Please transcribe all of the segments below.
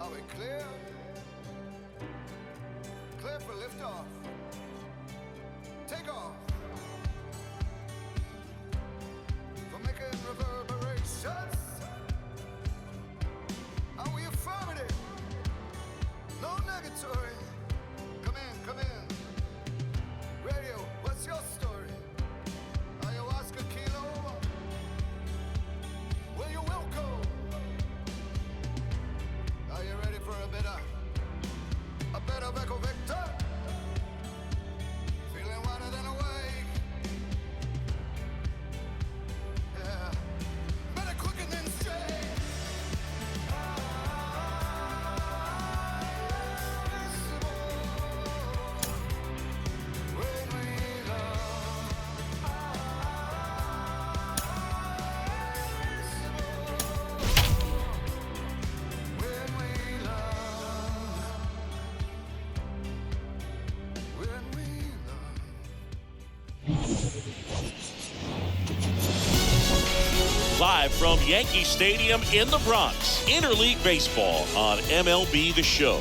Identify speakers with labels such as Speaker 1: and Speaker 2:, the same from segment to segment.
Speaker 1: Are we clear? Clear for liftoff. Take off. For making reverberations. Are we affirmative? No negatory. Come in. Radio, what's your story? Ayahuasca kilo? Well, you're welcome. Are you ready for a bit of Echo Victor? Feeling wider than awake. Yeah. Better quicker than straight. When we love. When we love. When we love.
Speaker 2: Live from Yankee Stadium in the Bronx, Interleague Baseball on MLB The Show.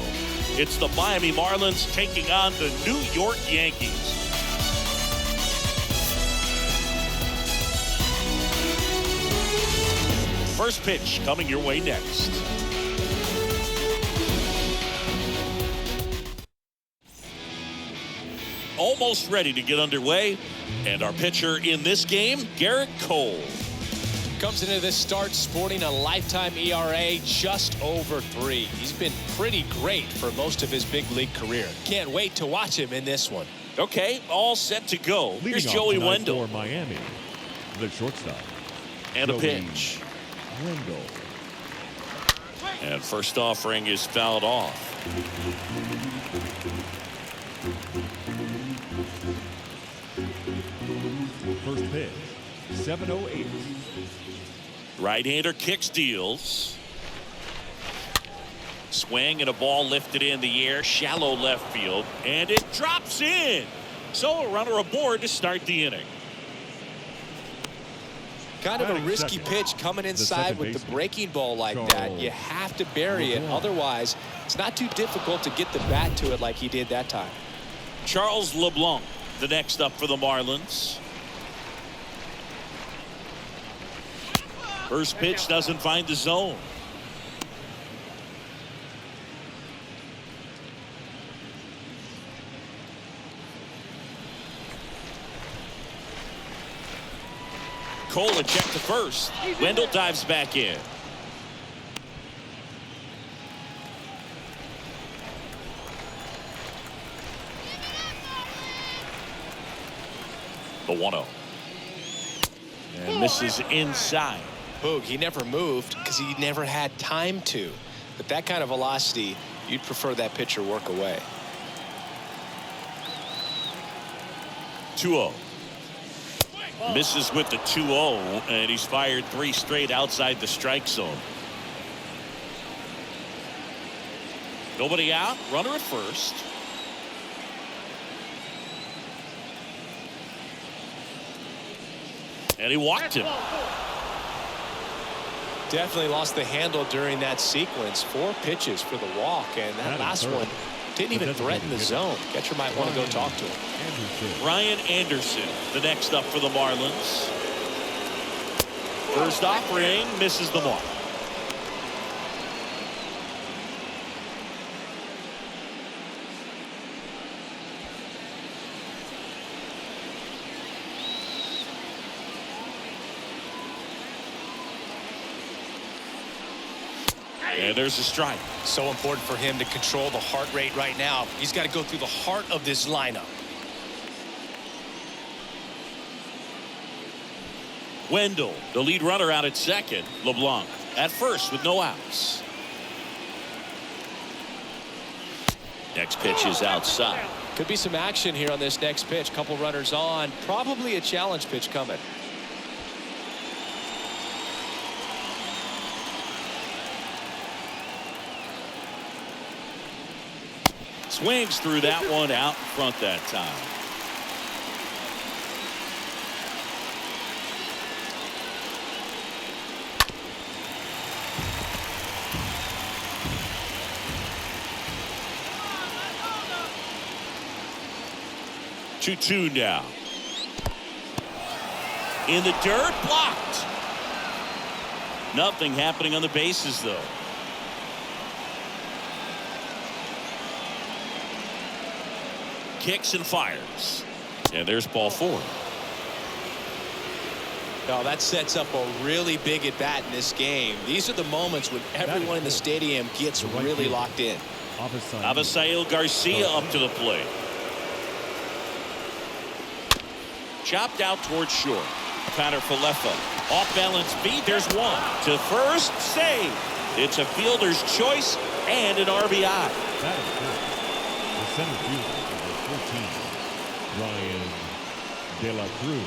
Speaker 2: It's the Miami Marlins taking on the New York Yankees. First pitch coming your way next. Almost ready to get underway. And our pitcher in this game, Gerrit Cole.
Speaker 3: Comes into this start sporting a lifetime ERA just over 3. He's been pretty great for most of his big league career. Can't wait to watch him in this one.
Speaker 2: Okay, all set to go. Here's Joey Wendell.
Speaker 4: For Miami, the shortstop.
Speaker 2: And a
Speaker 4: Joey
Speaker 2: pitch.
Speaker 4: Wendell.
Speaker 2: And first offering is fouled off.
Speaker 4: First pitch, 7:08.
Speaker 2: Right-hander kicks, deals. Swing and a ball lifted in the air, shallow left field, and it drops in. So a runner aboard to start the inning.
Speaker 3: Kind of a
Speaker 4: Batting
Speaker 3: risky
Speaker 4: second,
Speaker 3: pitch coming inside
Speaker 4: second
Speaker 3: with the
Speaker 4: baseman,
Speaker 3: breaking ball like that.
Speaker 4: Charles
Speaker 3: You have to bury it.
Speaker 4: LeBlanc.
Speaker 3: Otherwise, it's not too difficult to get the bat to it like he did that time.
Speaker 2: Charles LeBlanc, the next up for the Marlins. First pitch doesn't find the zone. Cole a check to first. Wendell dives back in. The 1-0. And misses inside.
Speaker 3: Boog, he never moved because he never had time to. But that kind of velocity, you'd prefer that pitcher work away.
Speaker 2: 2-0. Misses with the 2-0, and he's fired 3 straight outside the strike zone. Nobody out, runner at first. And he walked him.
Speaker 3: Definitely lost the handle during that sequence. 4 pitches for the walk, and that last one didn't even threaten the zone. Catcher might want to go talk to him.
Speaker 2: Ryan Anderson, the next up for the Marlins. First offering misses the mark. And there's a strike.
Speaker 3: So important for him to control the heart rate right now. He's got to go through the heart of this lineup.
Speaker 2: Wendell, the lead runner, out at second. LeBlanc at first with no outs. Next pitch is outside.
Speaker 3: Could be some action here on this next pitch. Couple runners on. Probably a challenge pitch coming.
Speaker 2: Swings through that one out in front that time. 2-2 now. In the dirt, blocked. Nothing happening on the bases, though. Kicks and fires. And there's ball 4.
Speaker 3: Now that sets up a really big at bat in this game. These are the moments when everyone in the stadium gets really locked in.
Speaker 2: Avisail Garcia up to the plate. Chopped out towards short. Connor Falefa off balance beat. There's one to first. Save. It's a fielder's choice and an RBI.
Speaker 4: That is good. The center fielder, number 14, Ryan De La Cruz.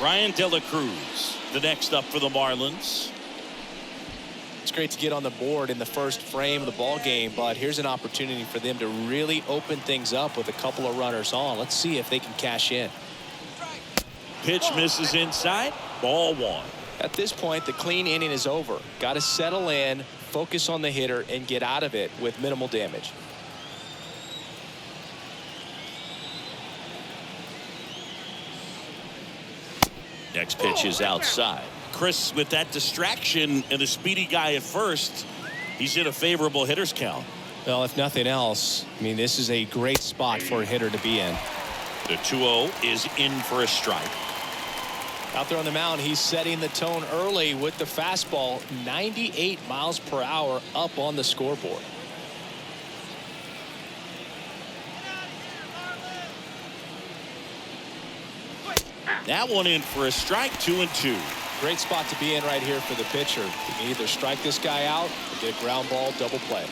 Speaker 2: Ryan De La Cruz, the next up for the Marlins.
Speaker 3: It's great to get on the board in the first frame of the ball game, but here's an opportunity for them to really open things up with a couple of runners on. Let's see if they can cash in.
Speaker 2: Pitch misses inside. Ball 1.
Speaker 3: At this point, the clean inning is over. Got to settle in, focus on the hitter, and get out of it with minimal damage.
Speaker 2: Next pitch is outside. Chris, with that distraction and the speedy guy at first, he's in a favorable hitter's count.
Speaker 3: Well, if nothing else, I mean, this is a great spot for a hitter to be in.
Speaker 2: The 2-0 is in for a strike.
Speaker 3: Out there on the mound, he's setting the tone early with the fastball, 98 miles per hour up on the scoreboard.
Speaker 2: That one in for a strike. 2-2.
Speaker 3: Great spot to be in right here for the pitcher. You can either strike this guy out or get a ground ball double play.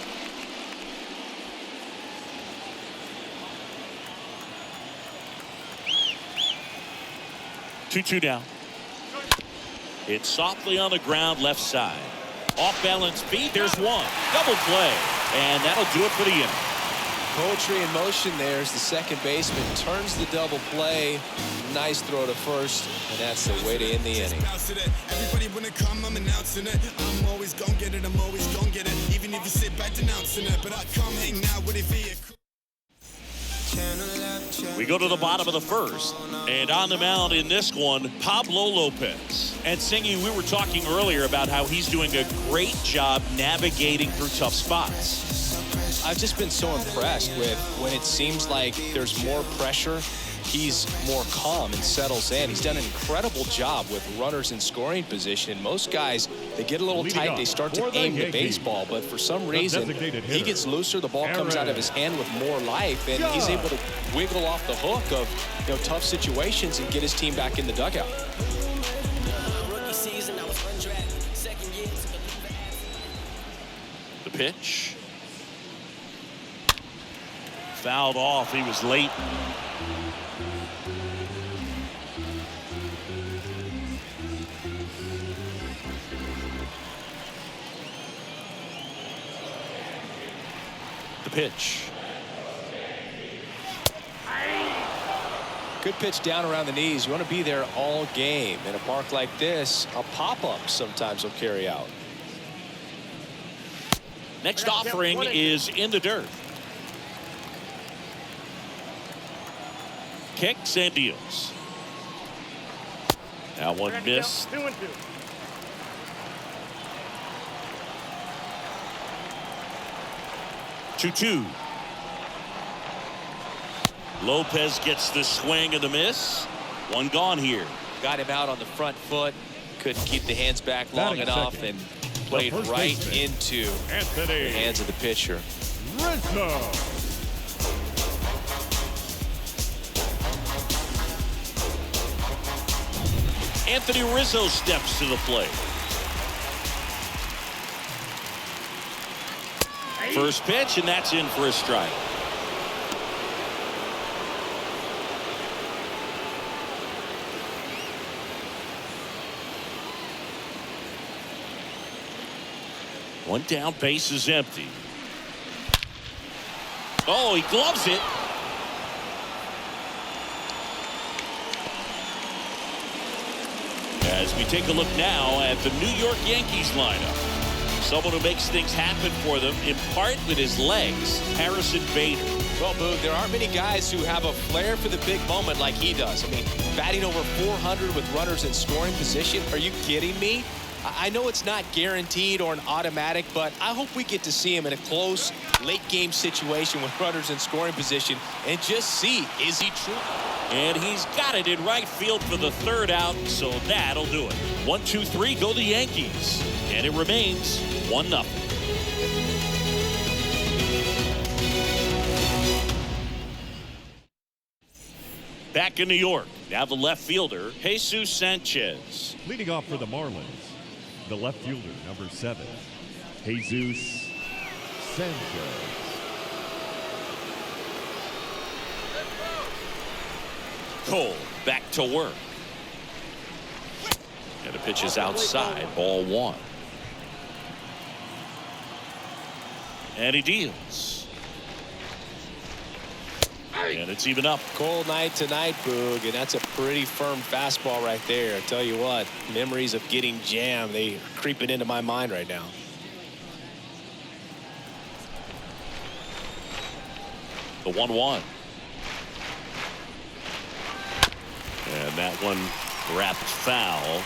Speaker 2: Two down. It's softly on the ground left side. Off balance feet. There's one. Double play. And that'll do it for the inning.
Speaker 3: Poetry in motion there as the second baseman turns the double play. Nice throw to first, and that's the way to end the inning.
Speaker 5: Everybody when it come, I'm announcing it. I'm always gonna get it, I'm always gonna get it. Even if you sit back denouncing it, but I come hang out with a vehicle.
Speaker 2: We go to the bottom of the first, and on the mound in this one, Pablo Lopez. And Singy, we were talking earlier about how he's doing a great job navigating through tough spots.
Speaker 3: I've just been so impressed with when it seems like there's more pressure, he's more calm and settles in. He's done an incredible job with runners in scoring position. Most guys, they get a little tight, they start to aim the baseball, but for some reason, he gets looser, the ball comes out of his hand with more life, and he's able to wiggle off the hook of tough situations and get his team back in the dugout.
Speaker 2: The pitch. Fouled off. He was late. The pitch.
Speaker 3: Good pitch down around the knees. You want to be there all game. In a park like this, a pop-up sometimes will carry out.
Speaker 2: Next offering is in the dirt. Kicks and deals. That one missed.
Speaker 6: 2-2.
Speaker 2: Two. Lopez gets the swing and the miss. One gone here.
Speaker 3: Got him out on the front foot. Couldn't keep the hands back long enough and played right into the hands of the pitcher.
Speaker 2: Anthony Rizzo steps to the plate. First pitch, and that's in for a strike. One down, base is empty. Oh, he gloves it. As we take a look now at the New York Yankees lineup. Someone who makes things happen for them, in part with his legs, Harrison Bader.
Speaker 3: Well, Boog, there aren't many guys who have a flair for the big moment like he does. I mean, batting over 400 with runners in scoring position. Are you kidding me? I know it's not guaranteed or an automatic, but I hope we get to see him in a close, late-game situation with runners in scoring position and just see, is he true?
Speaker 2: And he's got it in right field for the third out, so that'll do it. 1-2-3, go the Yankees. And it remains 1-0. Back in New York, now the left fielder, Jesus Sanchez.
Speaker 4: Leading off for the Marlins, the left fielder, number 7, Jesus Sanchez.
Speaker 2: Cole back to work. And the pitch is outside, ball 1. And he deals. And it's even up.
Speaker 3: Cold night tonight, Boog, and that's a pretty firm fastball right there. I tell you what, memories of getting jammed, they are creeping into my mind right now.
Speaker 2: The 1-1. And that one wrapped foul.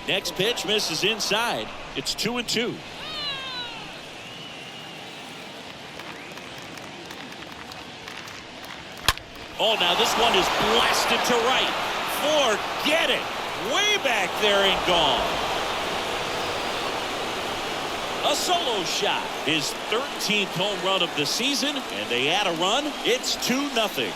Speaker 2: Next pitch misses inside. It's 2-2. Oh, now this one is blasted to right. Forget it. Way back there and gone. A solo shot. His 13th home run of the season, and they add a run. It's 2-0.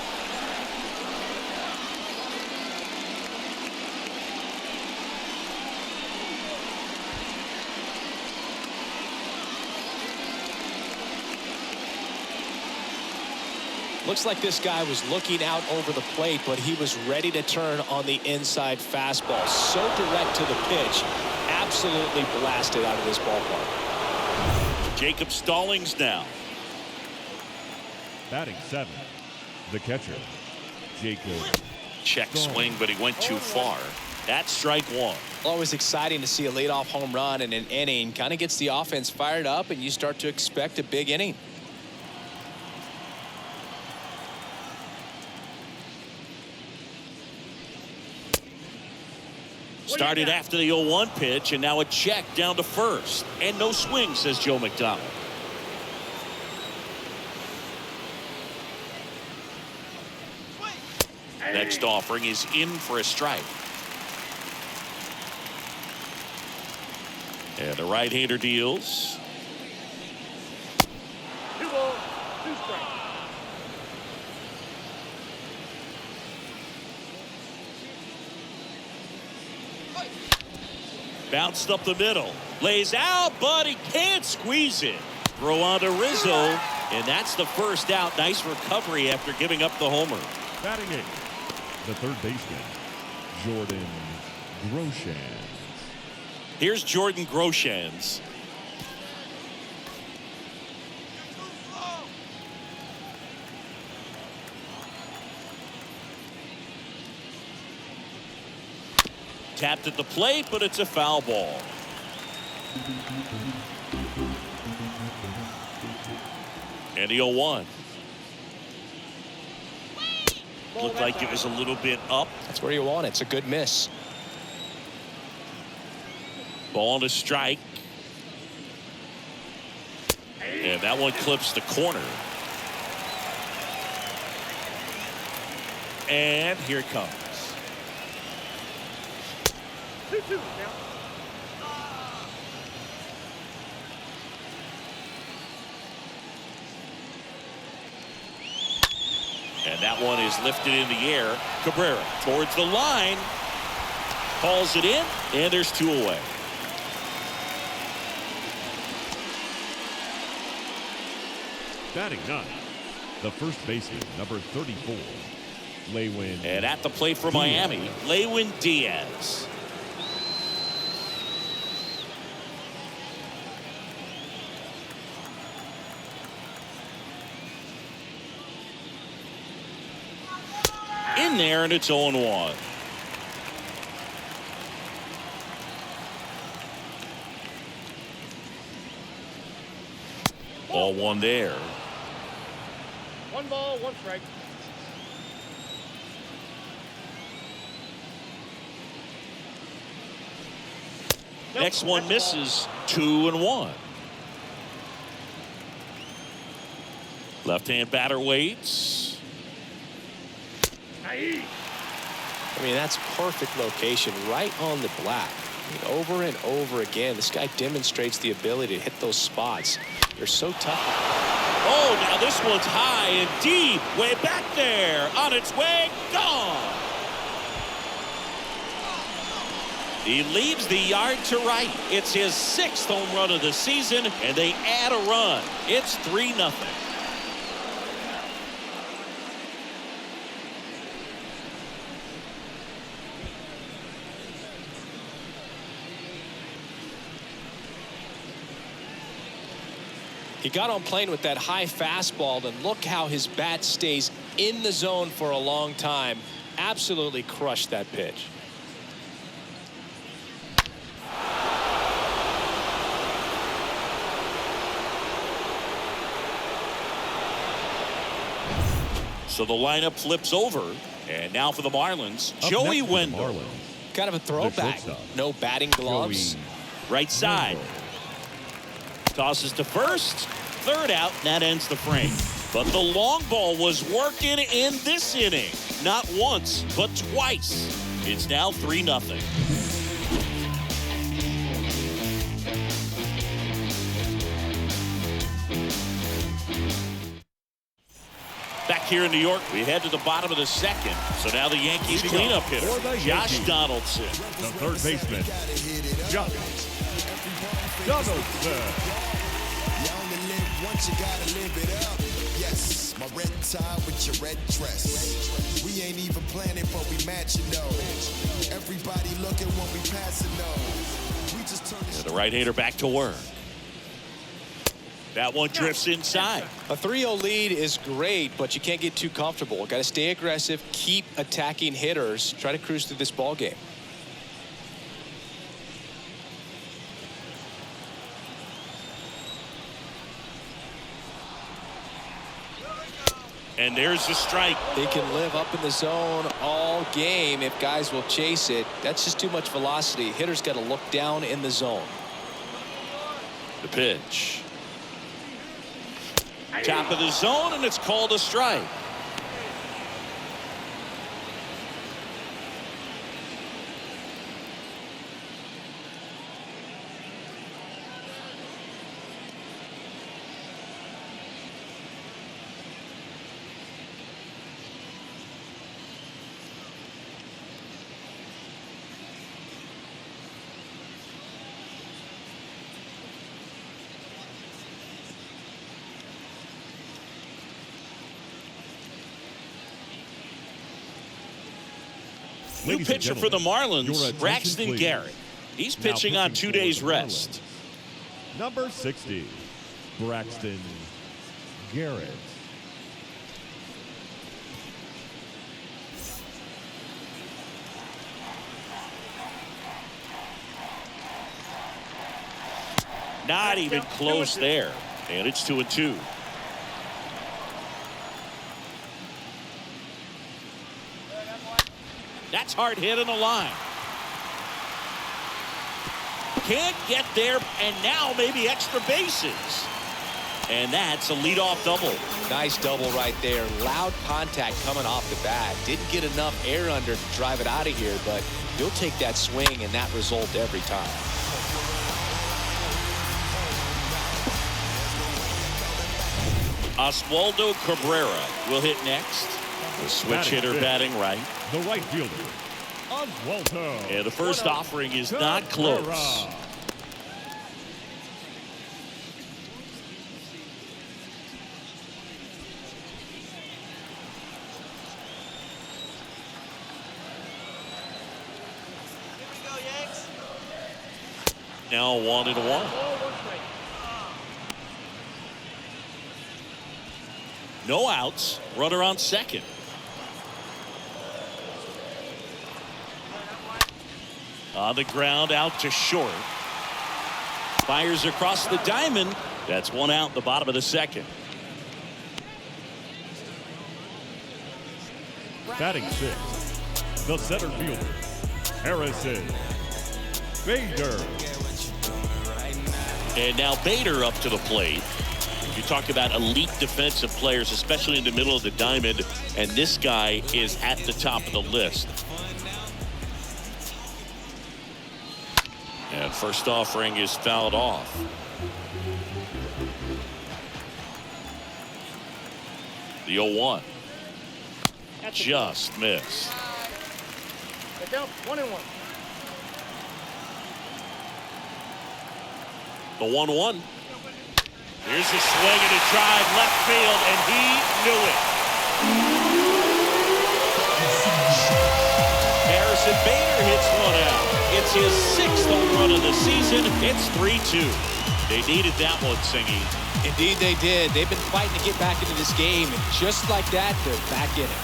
Speaker 3: Looks like this guy was looking out over the plate, but he was ready to turn on the inside fastball. So direct to the pitch. Absolutely blasted out of this ballpark.
Speaker 2: Jacob Stallings now.
Speaker 4: Batting 7, the catcher, Jacob.
Speaker 2: Check swing, but he went too far. That's strike 1.
Speaker 3: Always exciting to see a leadoff home run in an inning. Kind of gets the offense fired up, and you start to expect a big inning.
Speaker 2: Started after the 0-1 pitch, and now a check down to first. And no swing, says Joe McDonald. Next offering is in for a strike. And the right-hander deals.
Speaker 6: 2 balls, 2 strikes.
Speaker 2: Bounced up the middle. Lays out, but he can't squeeze it. Throw on to Rizzo, and that's the first out. Nice recovery after giving up the homer.
Speaker 4: Batting 8, the third baseman, Jordan Groshans.
Speaker 2: Here's Jordan Groshans. Tapped at the plate, but it's a foul ball. And the 0-1. Looked like it was a little bit up.
Speaker 3: That's where you want it. It's a good miss.
Speaker 2: Ball to strike. And that one clips the corner. And here it comes.
Speaker 6: 2-2 now.
Speaker 2: And that one is lifted in the air. Cabrera towards the line. Calls it in, and there's 2 away.
Speaker 4: Batting 9, the first baseman, number 34, Lewin.
Speaker 2: And at the plate for Miami, Lewin Diaz. in there, and it's 0-1. All one there.
Speaker 6: 1 ball, 1 strike.
Speaker 2: Next one misses. 2-1. Left-hand batter waits.
Speaker 6: Nice.
Speaker 3: I mean, that's perfect location right on the black. I mean, over and over again, this guy demonstrates the ability to hit those spots. They're so tough.
Speaker 2: Oh, now this one's high and deep. Way back there. On its way. Gone. He leaves the yard to right. It's his 6th home run of the season, and they add a run. It's 3-0.
Speaker 3: He got on plane with that high fastball, and look how his bat stays in the zone for a long time. Absolutely crushed that pitch.
Speaker 2: So the lineup flips over, and now for the Marlins, Joey Wendell.
Speaker 3: Kind of a throwback. No batting gloves.
Speaker 2: Right side. Tosses to first. Third out. That ends the frame. But the long ball was working in this inning. Not once, but twice. It's now 3-0. Back here in New York, we head to the bottom of the 2nd. So now the Yankees cleanup hitter, Josh Donaldson.
Speaker 4: The third baseman, Josh Donaldson.
Speaker 5: You only live once, you gotta live it up. Yes, my red tie with your red dress. We ain't even planning, but we matching those. Everybody looking when we passing those. We just turn
Speaker 2: The right-hander back to work. That one drifts inside.
Speaker 3: A 3-0 lead is great, but you can't get too comfortable. Got to stay aggressive, keep attacking hitters, try to cruise through this ball game.
Speaker 2: And there's the strike.
Speaker 3: They can live up in the zone all game if guys will chase it. That's just too much velocity. Hitters got to look down in the zone.
Speaker 2: The pitch. Top of the zone, and it's called a strike. New pitcher for the Marlins, Braxton Gerrit. He's pitching on 2 days rest.
Speaker 4: Number 60, Braxton Gerrit.
Speaker 2: Not even close there. And it's 2-2. That's hard hit on the line. Can't get there, and now maybe extra bases. And that's a leadoff double.
Speaker 3: Nice double right there. Loud contact coming off the bat. Didn't get enough air under to drive it out of here, but you'll take that swing and that result every time.
Speaker 2: Oswaldo Cabrera will hit next. The switch hitter batting right.
Speaker 4: The right fielder, Oswaldo.
Speaker 2: And the first offering is not close. Now 1-1. No outs. Runner on second. On the ground, out to short. Fires across the diamond. That's one out in the bottom of the second.
Speaker 4: Batting sixth, the center fielder, Harrison Bader.
Speaker 2: And now Bader up to the plate. You talk about elite defensive players, especially in the middle of the diamond, and this guy is at the top of the list. And first offering is fouled off. The 0-1. Just missed.
Speaker 6: Get down, 1-1.
Speaker 2: The 1-1. Here's a swing and a drive left field, and he knew it. Harrison Bader hits one out. It's his 6th home run of the season. It's 3-2. They needed that one, Singy.
Speaker 3: Indeed they did. They've been fighting to get back into this game, and just like that, they're back in it.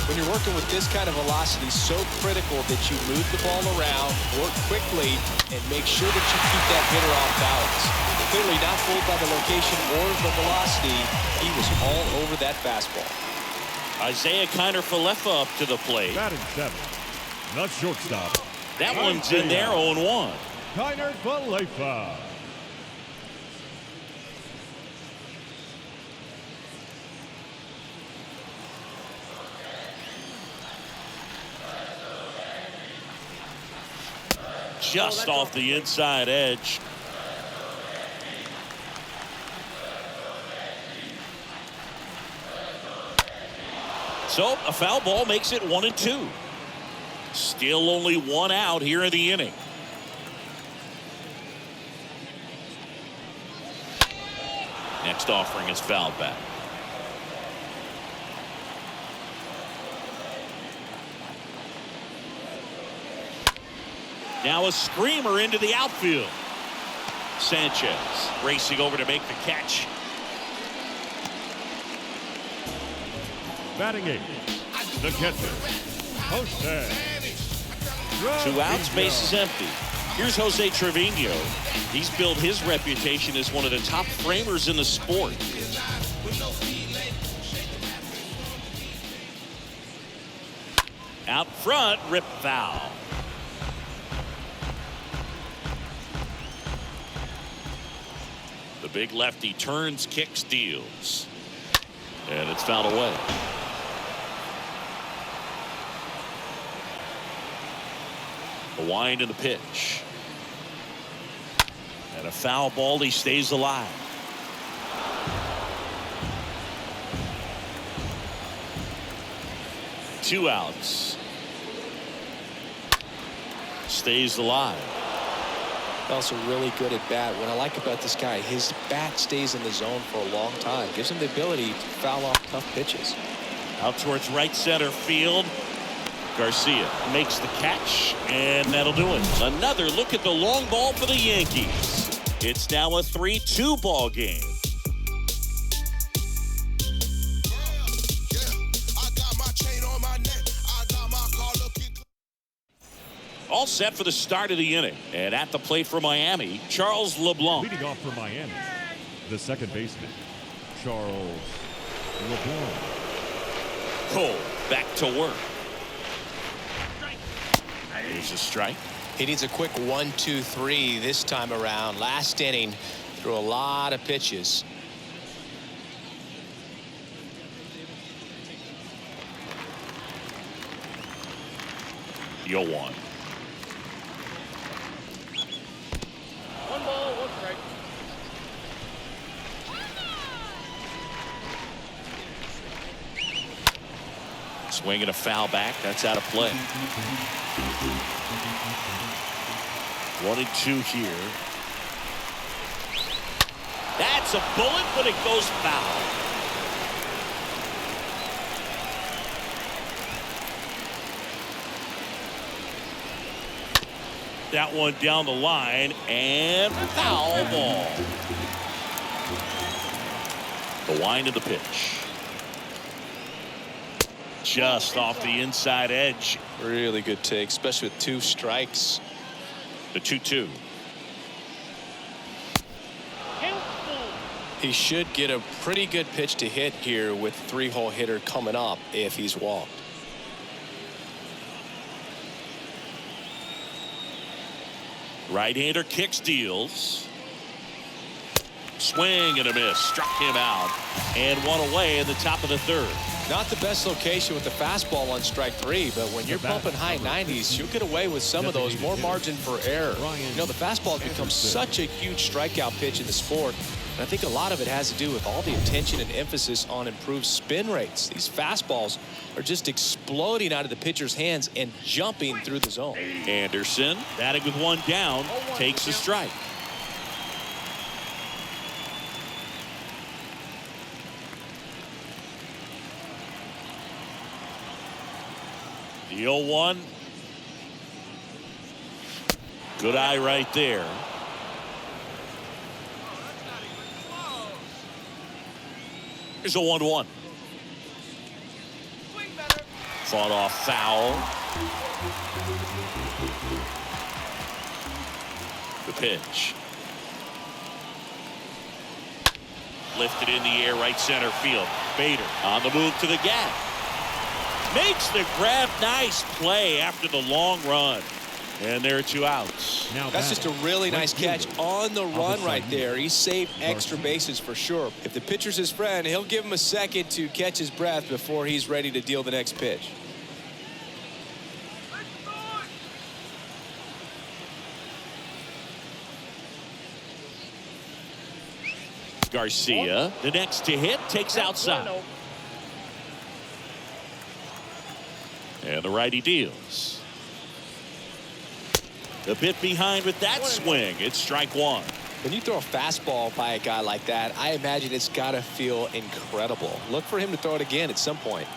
Speaker 3: When you're working with this kind of velocity, so critical that you move the ball around, work quickly, and make sure that you keep that hitter off balance. Clearly not fooled by the location or the velocity. He was all over that fastball.
Speaker 2: Isaiah Kiner-Falefa up to the plate.
Speaker 4: Batting seventh, the shortstop.
Speaker 2: That one's in there, 0-1.
Speaker 4: Kiner-Falefa.
Speaker 2: Just off the inside edge. So a foul ball makes it 1-2. Still only one out here in the inning. Next offering is fouled back. Now a screamer into the outfield. Sanchez racing over to make the catch.
Speaker 4: Batting eighth, the catcher, Jose.
Speaker 2: 2 outs, base is empty. Here's Jose Trevino. He's built his reputation as one of the top framers in the sport. Out front, rip foul. The big lefty turns, kicks, deals. And it's fouled away. The wind and the pitch. And a foul ball. He stays alive. Two outs. Stays alive.
Speaker 3: Also really good at bat. What I like about this guy, his bat stays in the zone for a long time. Gives him the ability to foul off tough pitches.
Speaker 2: Out towards right center field. Garcia makes the catch, and that'll do it. Another look at the long ball for the Yankees. It's now a 3-2 ball game. All set for the start of the inning. And at the plate for Miami, Charles LeBlanc.
Speaker 4: Leading off for Miami, the second baseman, Charles LeBlanc.
Speaker 2: Cole back to work. Here's a strike.
Speaker 3: He needs a quick 1-2-3 this time around. Last inning, threw a lot of pitches.
Speaker 2: The 0-1.
Speaker 6: 1 ball, 1 strike.
Speaker 2: Swinging a foul back. That's out of play. 1-2 here. That's a bullet, but it goes foul. That one down the line, and foul ball. The wind of the pitch. Just off the inside edge.
Speaker 3: Really good take, especially with 2 strikes.
Speaker 2: The 2-2.
Speaker 3: He should get a pretty good pitch to hit here with 3-hole hitter coming up if he's walked.
Speaker 2: Right-hander kicks, deals. Swing and a miss. Struck him out. And 1 away in the top of the 3rd.
Speaker 3: Not the best location with the fastball on strike 3, but when you're pumping high 90s, you'll get away with some of those. More margin for error. You know, the fastball has become such a huge strikeout pitch in the sport. And I think a lot of it has to do with all the attention and emphasis on improved spin rates. These fastballs are just exploding out of the pitcher's hands and jumping through the zone.
Speaker 2: Anderson, batting with 1 down, takes a strike. The 0-1. Good eye right there. Here's a 1-1. Fought off foul. The pitch. Lifted in the air, right center field. Bader on the move to the gap. Makes the grab. Nice play after the long run. And there are 2 outs.
Speaker 4: Now
Speaker 3: that's just a really nice catch on the run right there. He saved extra bases for sure. If the pitcher's his friend, he'll give him a second to catch his breath before he's ready to deal the next pitch.
Speaker 2: Garcia, the next to hit, takes outside. And the righty deals. A bit behind with that swing. It's strike 1.
Speaker 3: When you throw a fastball by a guy like that, I imagine it's got to feel incredible. Look for him to throw it again at some point.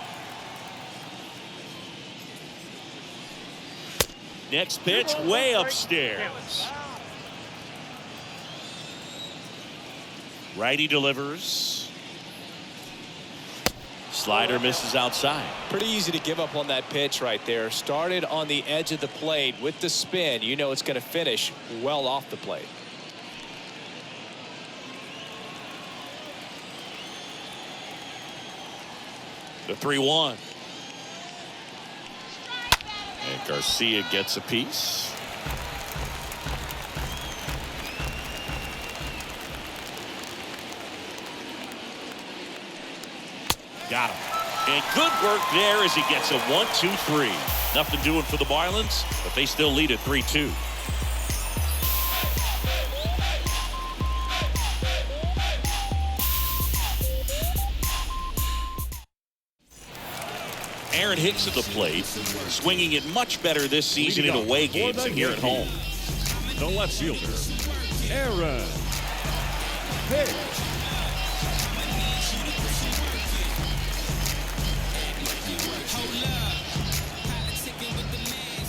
Speaker 2: Next pitch, way upstairs. Righty delivers. Slider misses outside.
Speaker 3: Pretty easy to give up on that pitch right there. Started on the edge of the plate with the spin. You know it's going to finish well off the plate.
Speaker 2: The 3-1. And Garcia gets a piece. Got him. And good work there as he gets a 1-2-3. Nothing doing for the Marlins, but they still lead at 3-2. Aaron Hicks at the plate, swinging it much better this season in away games than here at home.
Speaker 4: The left fielder, Aaron Hicks.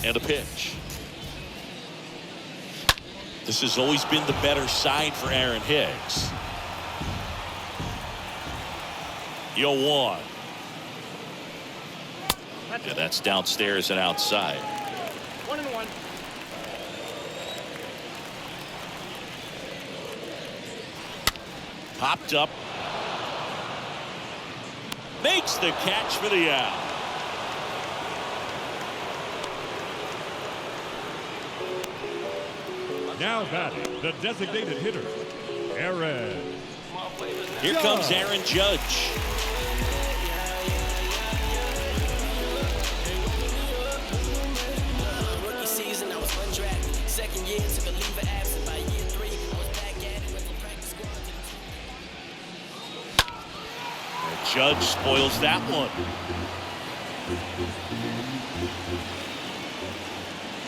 Speaker 2: And a pitch. This has always been the better side for Aaron Hicks. 0-1. And that's downstairs and outside.
Speaker 6: 1-1.
Speaker 2: Popped up. Makes the catch for the out.
Speaker 4: Now batting, the designated hitter, Aaron.
Speaker 2: Here comes Aaron Judge.
Speaker 7: Rookie season, I was undrafted. Second year, took a leave of absence. By year 3, I was back at it with the practice squad.
Speaker 2: And Judge spoils that one.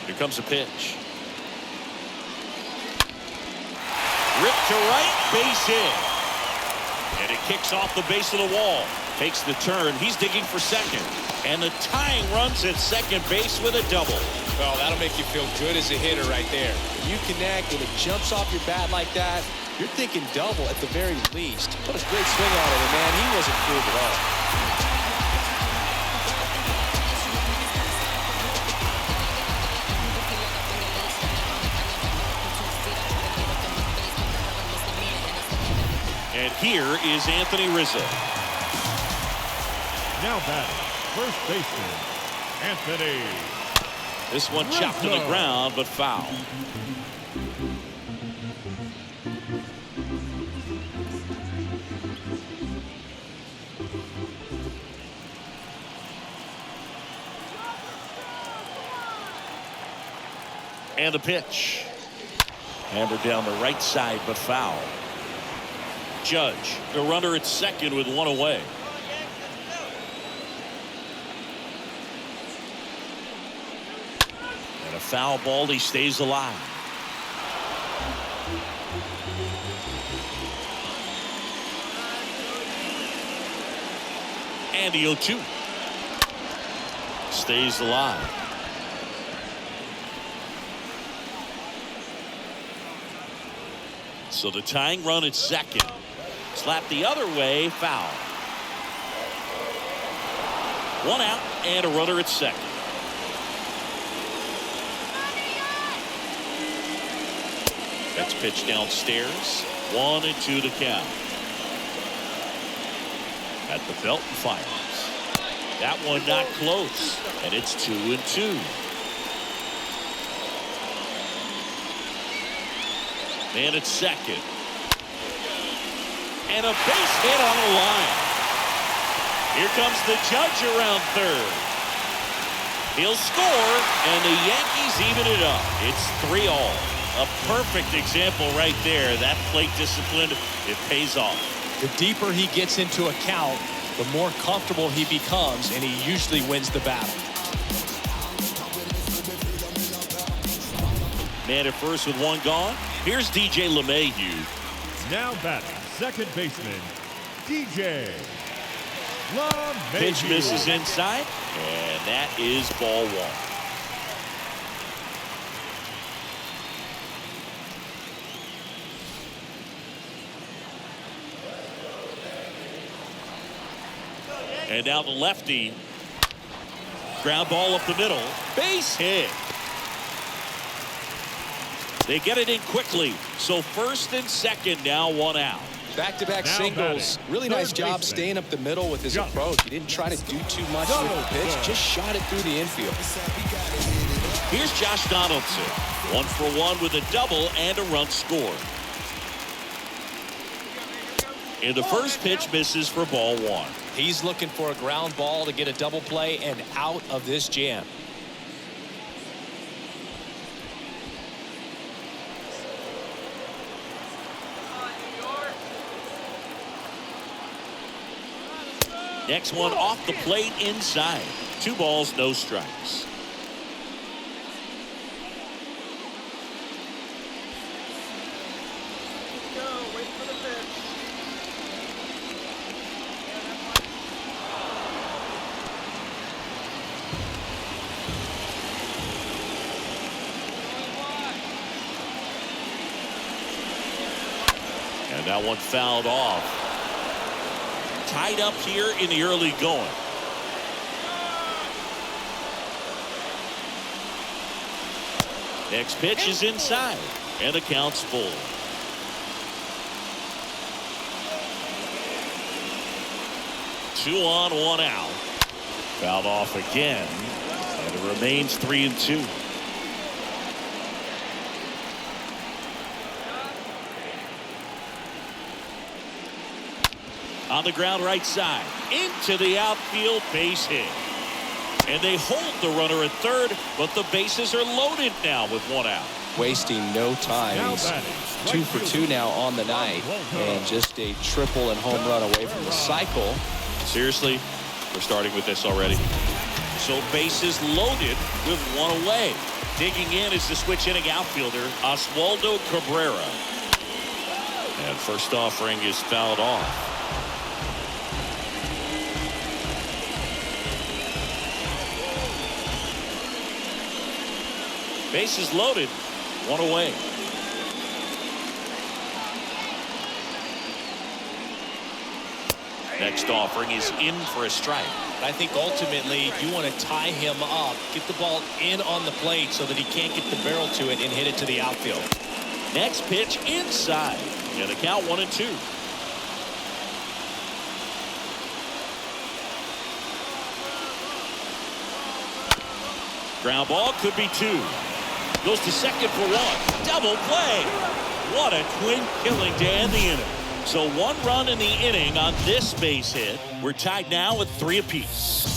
Speaker 2: Here comes a pitch. Ripped to right, base hit. And it kicks off the base of the wall. Takes the turn. He's digging for second. And the tying runs at second base with a double.
Speaker 3: Well, that'll make you feel good as a hitter right there. When you connect and it jumps off your bat like that, you're thinking double at the very least. What a great swing on it, and man, he wasn't fooled at all.
Speaker 2: And here is Anthony Rizzo.
Speaker 4: Now batting, first baseman, Anthony.
Speaker 2: This one chopped to the ground, but foul. And the pitch. Hammered down the right side, but foul. Judge, the runner at second with one away. And a foul ball, he stays alive. And the 0-2. Stays alive. So the tying run at second. Slap the other way, foul. One out and a runner at second. That's pitched downstairs. 1-2 to count. At the belt and fires. That one not close. And it's 2-2. Man at second. And a base hit on the line. Here comes the Judge around third. He'll score, and the Yankees even it up. It's 3-all. A perfect example right there. That plate discipline, it pays off.
Speaker 3: The deeper he gets into a count, the more comfortable he becomes, and he usually wins the battle.
Speaker 2: Man at first with one gone. Here's DJ LeMahieu.
Speaker 4: Now batting, second baseman, DJ LeMahieu.
Speaker 2: Pitch misses inside, and that is ball one. And now the lefty. Ground ball up the middle. Base hit. They get it in quickly. So first and second, now one out.
Speaker 3: Back-to-back singles. Really nice job staying up the middle with his approach. He didn't try to do too much with the pitch. Just shot it through the infield.
Speaker 2: Here's Josh Donaldson. 1 for 1 with a double and a run scored. And the first pitch misses for ball one.
Speaker 3: He's looking for a ground ball to get a double play and out of this jam.
Speaker 2: Next one off the plate inside. 2 balls, no strikes. And that one fouled off. Tied up here in the early going. Next pitch is inside, and the count's full. Two on, one out. Fouled off again, and it remains 3-2. On the ground right side. Into the outfield, base hit. And they hold the runner at third, but the bases are loaded now with one out.
Speaker 3: Wasting no time. He's 2 for 2 now on the night. And just a triple and home run away from the cycle.
Speaker 2: Seriously, we're starting with this already. So bases loaded with one away. Digging in is the switch inning outfielder, Oswaldo Cabrera. And first offering is fouled off. Bases loaded, one away. Next offering is in for a strike.
Speaker 3: I think ultimately you want to tie him up, get the ball in on the plate so that he can't get the barrel to it and hit it to the outfield.
Speaker 2: Next pitch inside. And a count 1-2. Ground ball could be 2. Goes to second for 1. Double play. What a twin killing to end the inning. So 1 run in the inning on this base hit. We're tied now with 3 apiece.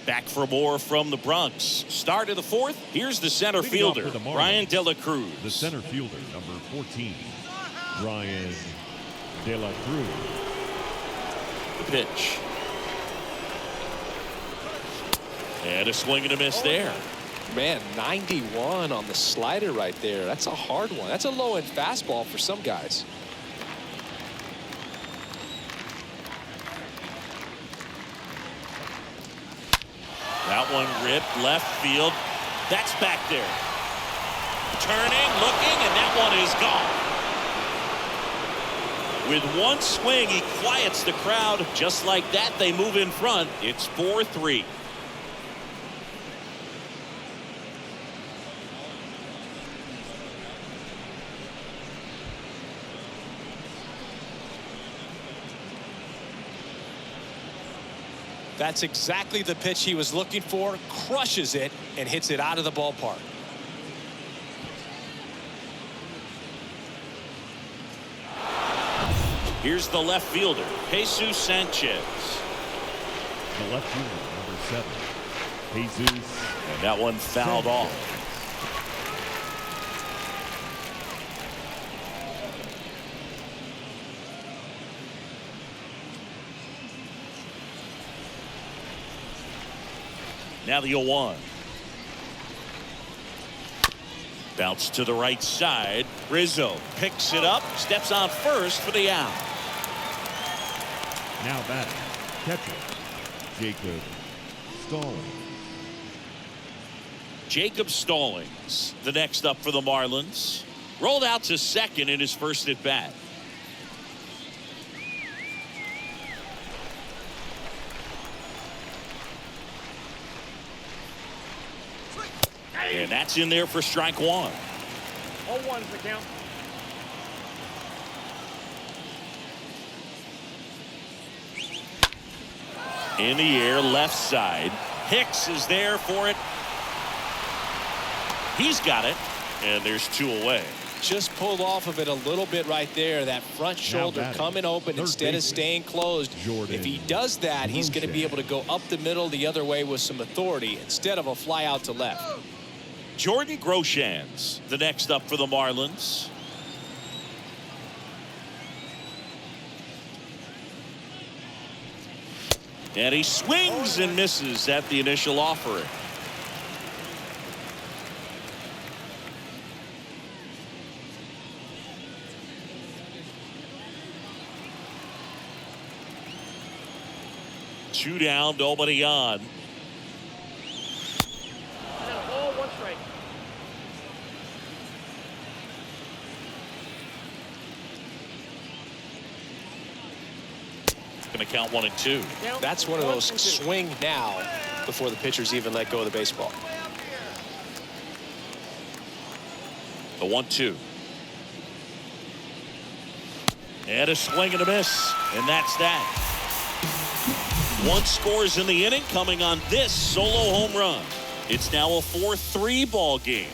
Speaker 2: Back for more from the Bronx. Start of the 4th. Here's the center fielder, Brian De La Cruz.
Speaker 4: The center fielder, number 14, Brian De La Cruz.
Speaker 2: The pitch. And a swing and a miss there.
Speaker 3: Man, 91 on the slider right there. That's a hard one. That's a low-end fastball for some guys.
Speaker 2: That one ripped left field. That's back there. Turning, looking, and that one is gone. With one swing, he quiets the crowd. Just like that, they move in front. It's 4-3.
Speaker 3: That's exactly the pitch he was looking for. Crushes it and hits it out of the ballpark.
Speaker 2: Here's the left fielder, Jesus Sanchez.
Speaker 4: The left fielder, number 7, Jesus.
Speaker 2: And that one fouled off. Now the 0-1. Bounce to the right side. Rizzo picks it up, steps on first for the out.
Speaker 4: Now batting, catcher, Jacob Stallings.
Speaker 2: Jacob Stallings, the next up for the Marlins. Rolled out to second in his first at bat. And that's in there for strike 1.
Speaker 6: 0-1's the count.
Speaker 2: In the air, left side. Hicks is there for it. He's got it. And there's 2 away.
Speaker 3: Just pulled off of it a little bit right there. That front shoulder coming open instead of staying closed. If he does that, he's going to be able to go up the middle the other way with some authority instead of a fly out to left.
Speaker 2: Jordan Groshans, the next up for the Marlins. And he swings and misses at the initial offering. Two down, nobody on. Going to count 1 and 2.
Speaker 3: That's one of those swing now before the pitchers even let go of the baseball.
Speaker 2: The 1-2. And a swing and a miss. And that's that. 1 scores in the inning coming on this solo home run. It's now a 4-3 ball game.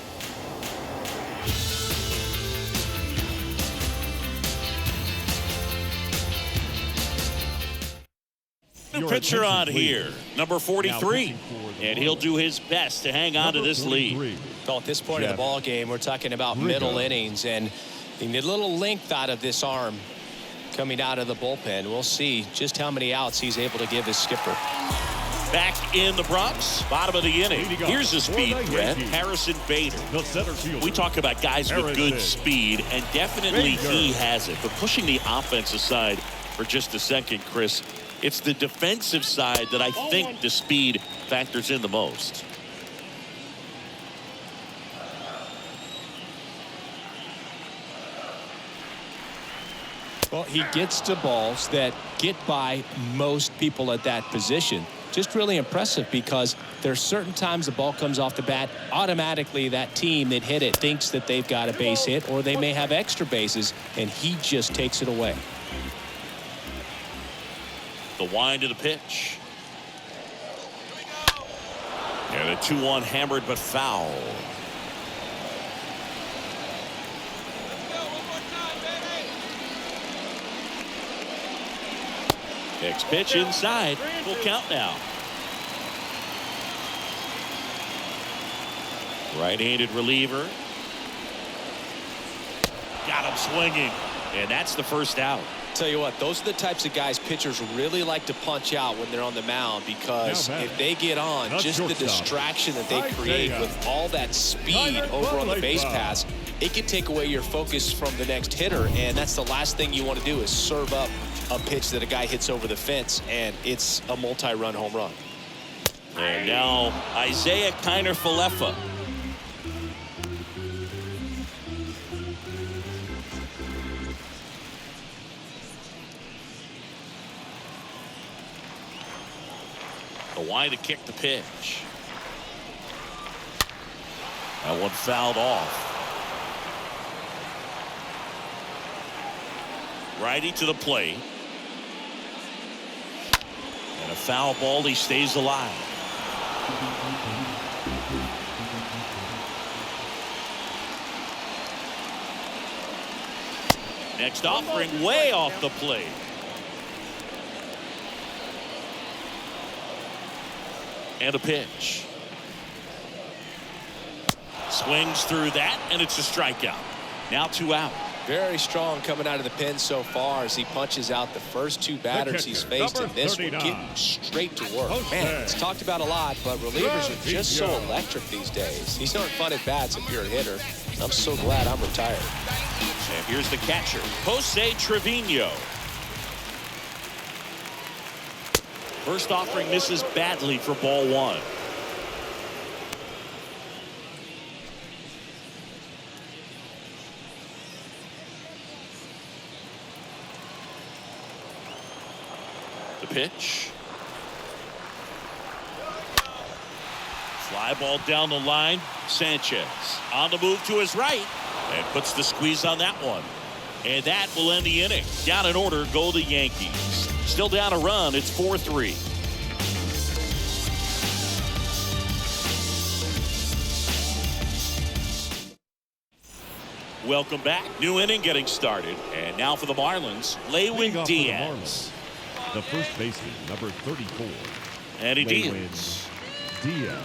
Speaker 2: New pitcher on here, number 43, and he'll do his best to hang on to this lead.
Speaker 3: Well, at this point of the ball game, we're talking about middle innings, and you need a little length out of this arm coming out of the bullpen. We'll see just how many outs he's able to give his skipper.
Speaker 2: Back in the Bronx, bottom of the inning. Here's a speed threat, Harrison Bader.
Speaker 4: The center fielder.
Speaker 2: We talk about guys with good speed, and definitely he has it. But pushing the offense aside for just a second, Chris, it's the defensive side that I think the speed factors in the most.
Speaker 3: Well, he gets to balls that get by most people at that position. Just really impressive because there's certain times the ball comes off the bat, automatically that team that hit it thinks that they've got a base hit or they may have extra bases, and he just takes it away.
Speaker 2: The wind of the pitch. And a 2-1 hammered but foul. Next pitch inside. Full count now. Right-handed reliever. Got him swinging. And that's the first out.
Speaker 3: Tell you what, those are the types of guys pitchers really like to punch out when they're on the mound, because if they get on, just the distraction that they create with all that speed over on the base pass, it can take away your focus from the next hitter, and that's the last thing you want to do is serve up a pitch that a guy hits over the fence, and it's a multi-run home run.
Speaker 2: And now Isaiah Kiner-Falefa. The wide to kick the pitch. That one fouled off. Righty to the plate. And a foul ball. He stays alive. Next offering way off the plate. And a pitch. Swings through that, and it's a strikeout. Now 2 out.
Speaker 3: Very strong coming out of the pen so far as he punches out the first 2 batters he's faced in this one, getting straight to work. Man, it's talked about a lot, but relievers are just so electric these days. These aren't fun at bats if you're a hitter. I'm so glad I'm retired.
Speaker 2: And here's the catcher, Jose Trevino. First offering misses badly for ball 1. The pitch. Fly ball down the line. Sanchez on the move to his right and puts the squeeze on that one. And that will end the inning. Down in order go the Yankees. Still down a run. It's 4-3. Welcome back. New inning getting started. And now for the Marlins, Lewin Diaz.
Speaker 4: The first baseman, number 34.
Speaker 2: And he deals.
Speaker 4: Diaz.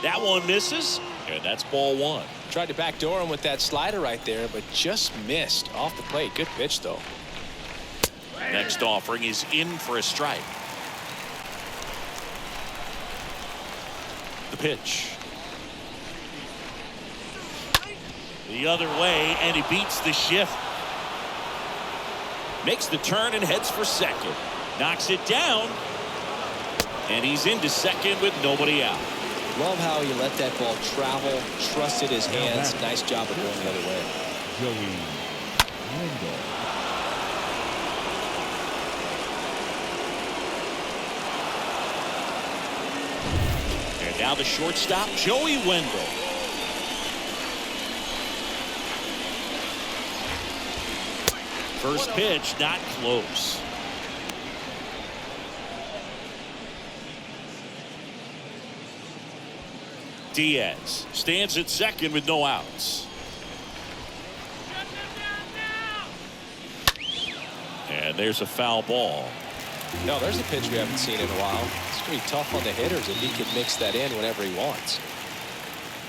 Speaker 2: That one misses. And that's ball 1.
Speaker 3: Tried to backdoor him with that slider right there, but just missed off the plate. Good pitch, though.
Speaker 2: Next offering is in for a strike. The pitch. The other way, and he beats the shift. Makes the turn and heads for second. Knocks it down. And he's into second with nobody out.
Speaker 3: Love how he let that ball travel, trusted his hands. Nice job of going the other way.
Speaker 4: Joey Wendell.
Speaker 2: And now the shortstop, Joey Wendell. First pitch, not close. Diaz stands at second with no outs. And there's a foul ball.
Speaker 3: No, there's a pitch we haven't seen in a while. It's going to be tough on the hitters if he can mix that in whenever he wants.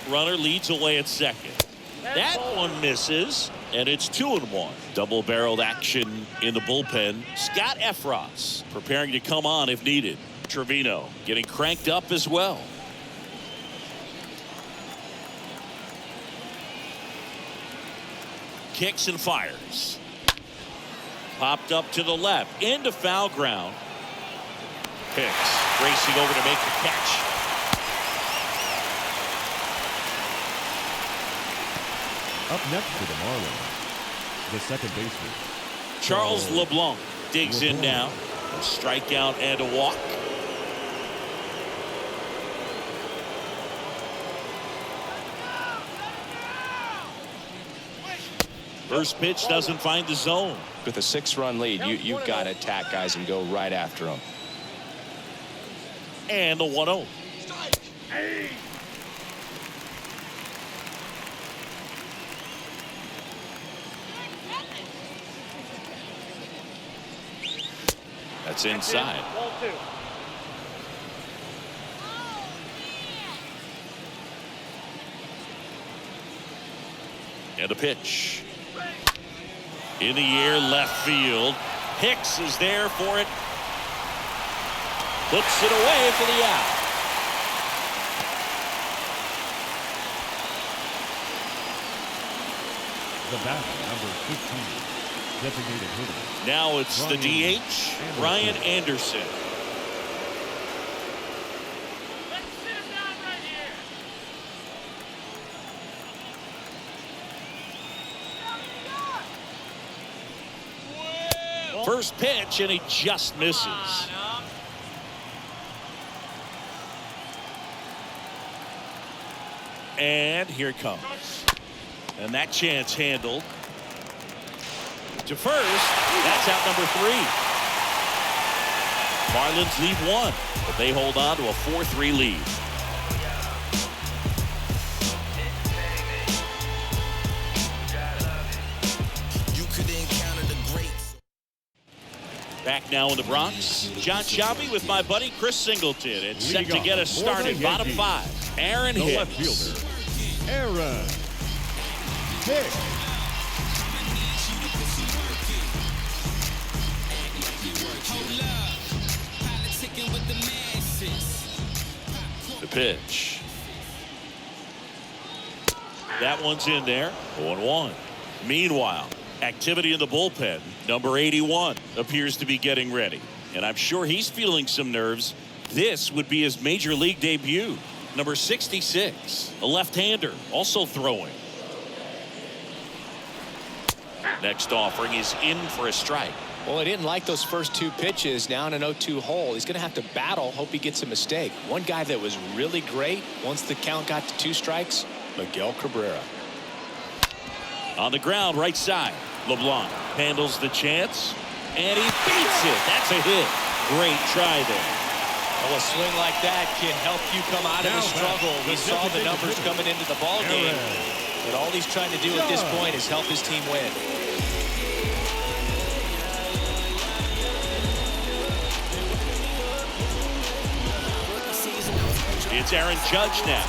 Speaker 2: Runner leads away at second. That one misses, and it's 2-1. Double-barreled action in the bullpen. Scott Efros preparing to come on if needed. Trevino getting cranked up as well. Kicks and fires. Popped up to the left into foul ground. Hicks racing over to make the catch.
Speaker 4: Up next for the Marlins, the second baseman,
Speaker 2: Charles LeBlanc digs in now. A strikeout and a walk. First pitch doesn't find the zone.
Speaker 3: With a 6-run lead, you've got to attack guys and go right after them.
Speaker 2: And the 1-0. That's inside.
Speaker 6: Ball 2.
Speaker 2: And a pitch. In the air, left field. Hicks is there for it. Puts it away for the out.
Speaker 4: the batter, number 15, designated hitter.
Speaker 2: Now it's the DH, Ryan Anderson. First pitch, and he just misses. And here it comes. And that chance handled. To first, that's out number 3. Marlins lead 1, but they hold on to a 4-3 lead. Back now in the Bronx, John Shelby with my buddy Chris Singleton. It's set to get us started. Bottom 5, Aaron Hicks.
Speaker 4: The left fielder, Aaron Hicks.
Speaker 2: The pitch. That one's in there. 0-1. Meanwhile, activity in the bullpen. Number 81 appears to be getting ready, and I'm sure he's feeling some nerves. This would be his major league debut. Number 66, a left-hander, also throwing. Next offering is in for a strike.
Speaker 3: Well, he didn't like those first 2 pitches. Now in an 0-2 hole, he's going to have to battle. Hope he gets a mistake. One guy that was really great once the count got to 2 strikes, Miguel Cabrera.
Speaker 2: On the ground, right side. LeBlanc handles the chance, and he beats it. That's a hit. Great try there.
Speaker 3: Well, a swing like that can help you come out of the struggle. We saw the numbers coming into the ball game, but all he's trying to do at this point is help his team win.
Speaker 2: It's Aaron Judge now.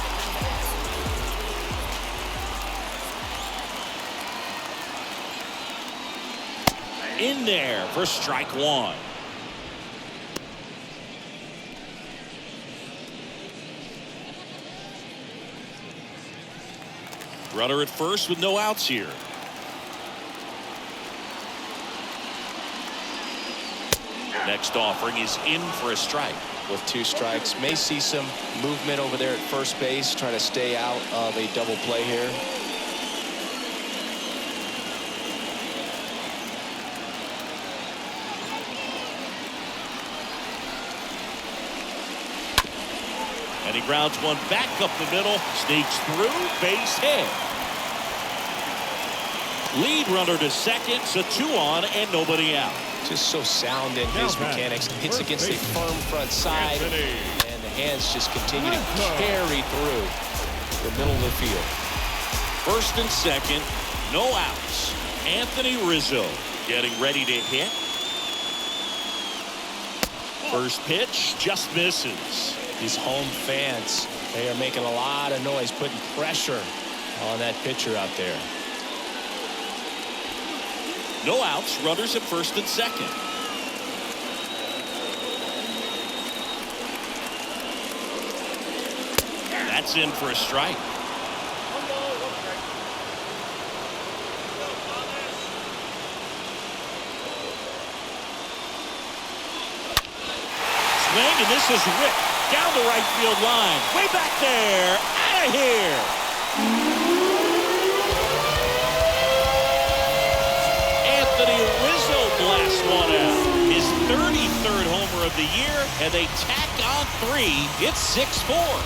Speaker 2: In there for strike 1. Runner at first with no outs here. Next offering is in for a strike.
Speaker 3: With 2 strikes, may see some movement over there at first base, trying to stay out of a double play here.
Speaker 2: And he grounds one back up the middle, sneaks through, base hit. Lead runner to second, so 2 on and nobody out.
Speaker 3: Just so sound in his mechanics. Hits against a firm front side, and the hands just continue to carry through the middle of the field.
Speaker 2: First and second, no outs. Anthony Rizzo getting ready to hit. First pitch just misses.
Speaker 3: These home fans, they are making a lot of noise, putting pressure on that pitcher out there.
Speaker 2: No outs, runners at first and second. That's in for a strike. Swing, and this is ripped down the right field line. Way back there. Out of here. Anthony Rizzo blasts one out. His 33rd homer of the year, and they tack on 3. It's 6-4.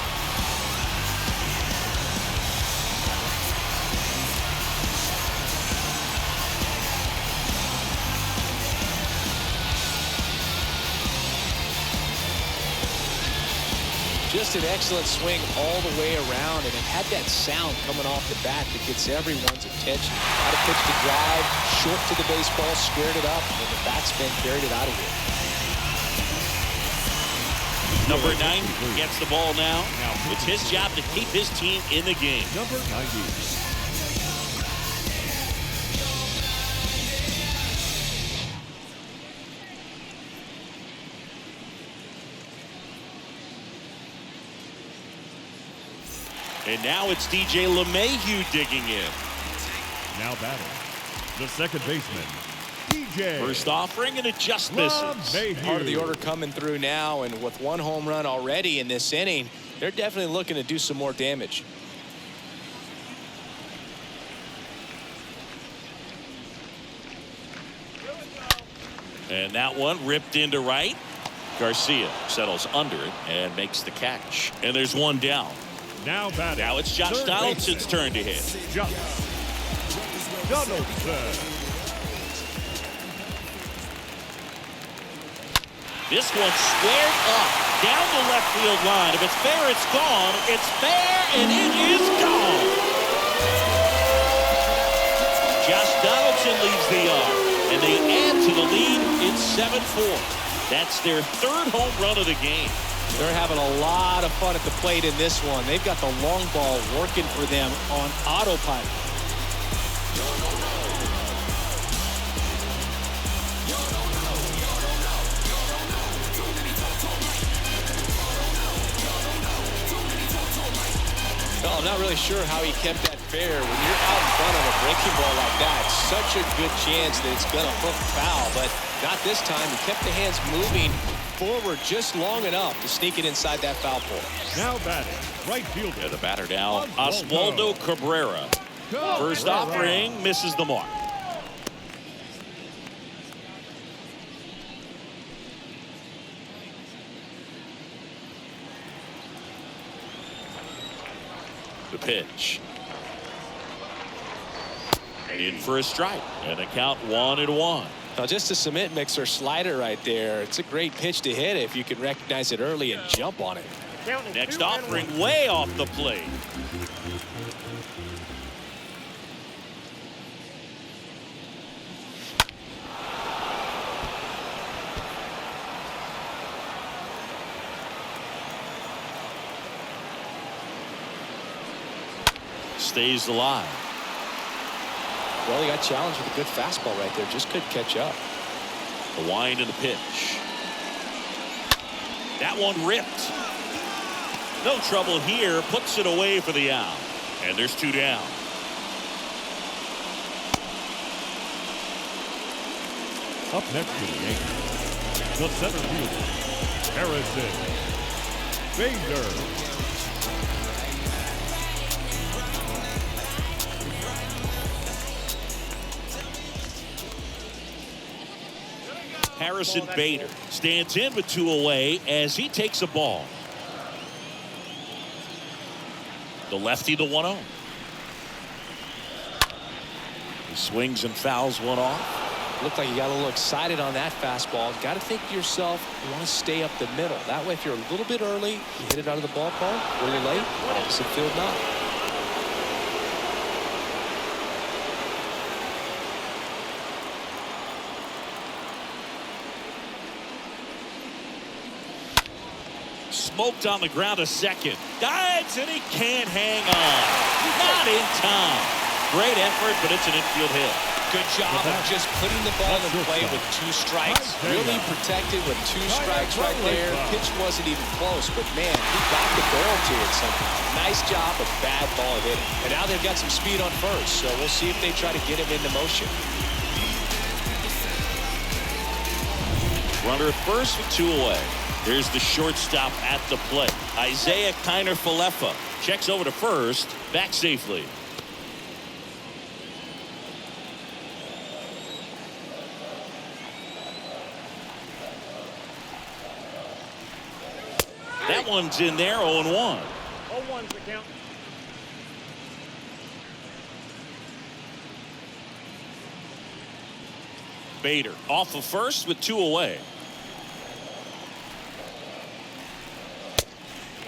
Speaker 3: Just an excellent swing all the way around, and it had that sound coming off the bat that gets everyone's attention. Got a pitch to drive, short to the baseball, squared it up, and the batsman carried it out of here.
Speaker 2: Number 9 gets the ball now. It's his job to keep his team in the game.
Speaker 4: Number 90.
Speaker 2: And now it's DJ LeMahieu digging in.
Speaker 4: Now batting, the second baseman, DJ.
Speaker 2: First offering, and it just misses.
Speaker 3: Part of the order coming through now, and with 1 home run already in this inning, they're definitely looking to do some more damage.
Speaker 2: And that one ripped into right. Garcia settles under it and makes the catch. And there's one down.
Speaker 4: Now batting.
Speaker 2: Now it's Josh Donaldson's turn to hit.
Speaker 4: Josh Donaldson.
Speaker 2: This one squared up down the left field line. If it's fair, it's gone. It's fair, and it is gone. Josh Donaldson leaves the yard, and they add to the lead. It's 7-4. That's their 3rd home run of the game.
Speaker 3: They're having a lot of fun at the plate in this one. They've got the long ball working for them on autopilot. Well, I'm not really sure how he kept that fair. When you're out in front of a breaking ball like that, such a good chance that it's going to hook foul, but not this time. He kept the hands moving forward just long enough to sneak it inside that foul pole.
Speaker 4: Now batting, right fielder.
Speaker 2: Yeah, the batter now, Oswaldo Cabrera. First offering misses the mark. The pitch. In for a strike, and a count 1-1.
Speaker 3: Now, just a cement mixer slider right there. It's a great pitch to hit if you can recognize it early and jump on it.
Speaker 2: Next offering way off the plate. Stays alive.
Speaker 3: Well, he got challenged with a good fastball right there. Just couldn't catch up.
Speaker 2: The wind and the pitch. That one ripped. No trouble here. Puts it away for the out. And there's 2 down.
Speaker 4: Up next to the Yankees, the center fielder, Harrison Bader.
Speaker 2: Harrison Bader stands in with 2 away as he takes a ball. The lefty, the 1-0. He swings and fouls one off.
Speaker 3: Looked like you got a little excited on that fastball. Got to think to yourself, you want to stay up the middle. That way, if you're a little bit early, you hit it out of the ballpark. Really late, opposite field not.
Speaker 2: Smoked on the ground to second. Dives, and he can't hang on. Not in time. Great effort, but it's an infield hit.
Speaker 3: Good job of just putting the ball in play with 2 strikes. Really protected with 2 strikes right there. Pitch wasn't even close, but man, he got the barrel to it somehow. Nice job of bad ball hitting. And now they've got some speed on first, so we'll see if they try to get him into motion.
Speaker 2: Runner at first with 2 away. There's the shortstop at the plate. Isaiah Kiner-Falefa checks over to first, back safely. That one's in there, 0-1.
Speaker 6: 0-1's the count.
Speaker 2: Bader off of first with 2 away.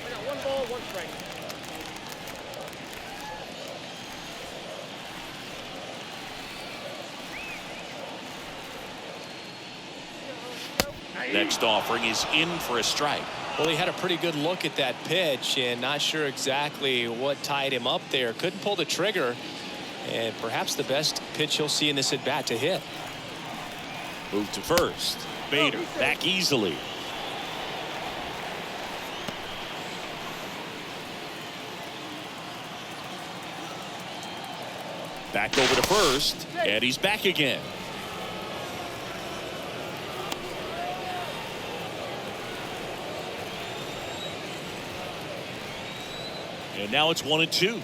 Speaker 6: I got 1 ball, 1 strike.
Speaker 2: Next offering is in for a strike.
Speaker 3: Well, he had a pretty good look at that pitch and not sure exactly what tied him up there. Couldn't pull the trigger, and perhaps the best pitch he'll see in this at bat to hit.
Speaker 2: Move to first. Bader back easily. Back over to first, and he's back again. And now it's 1-2.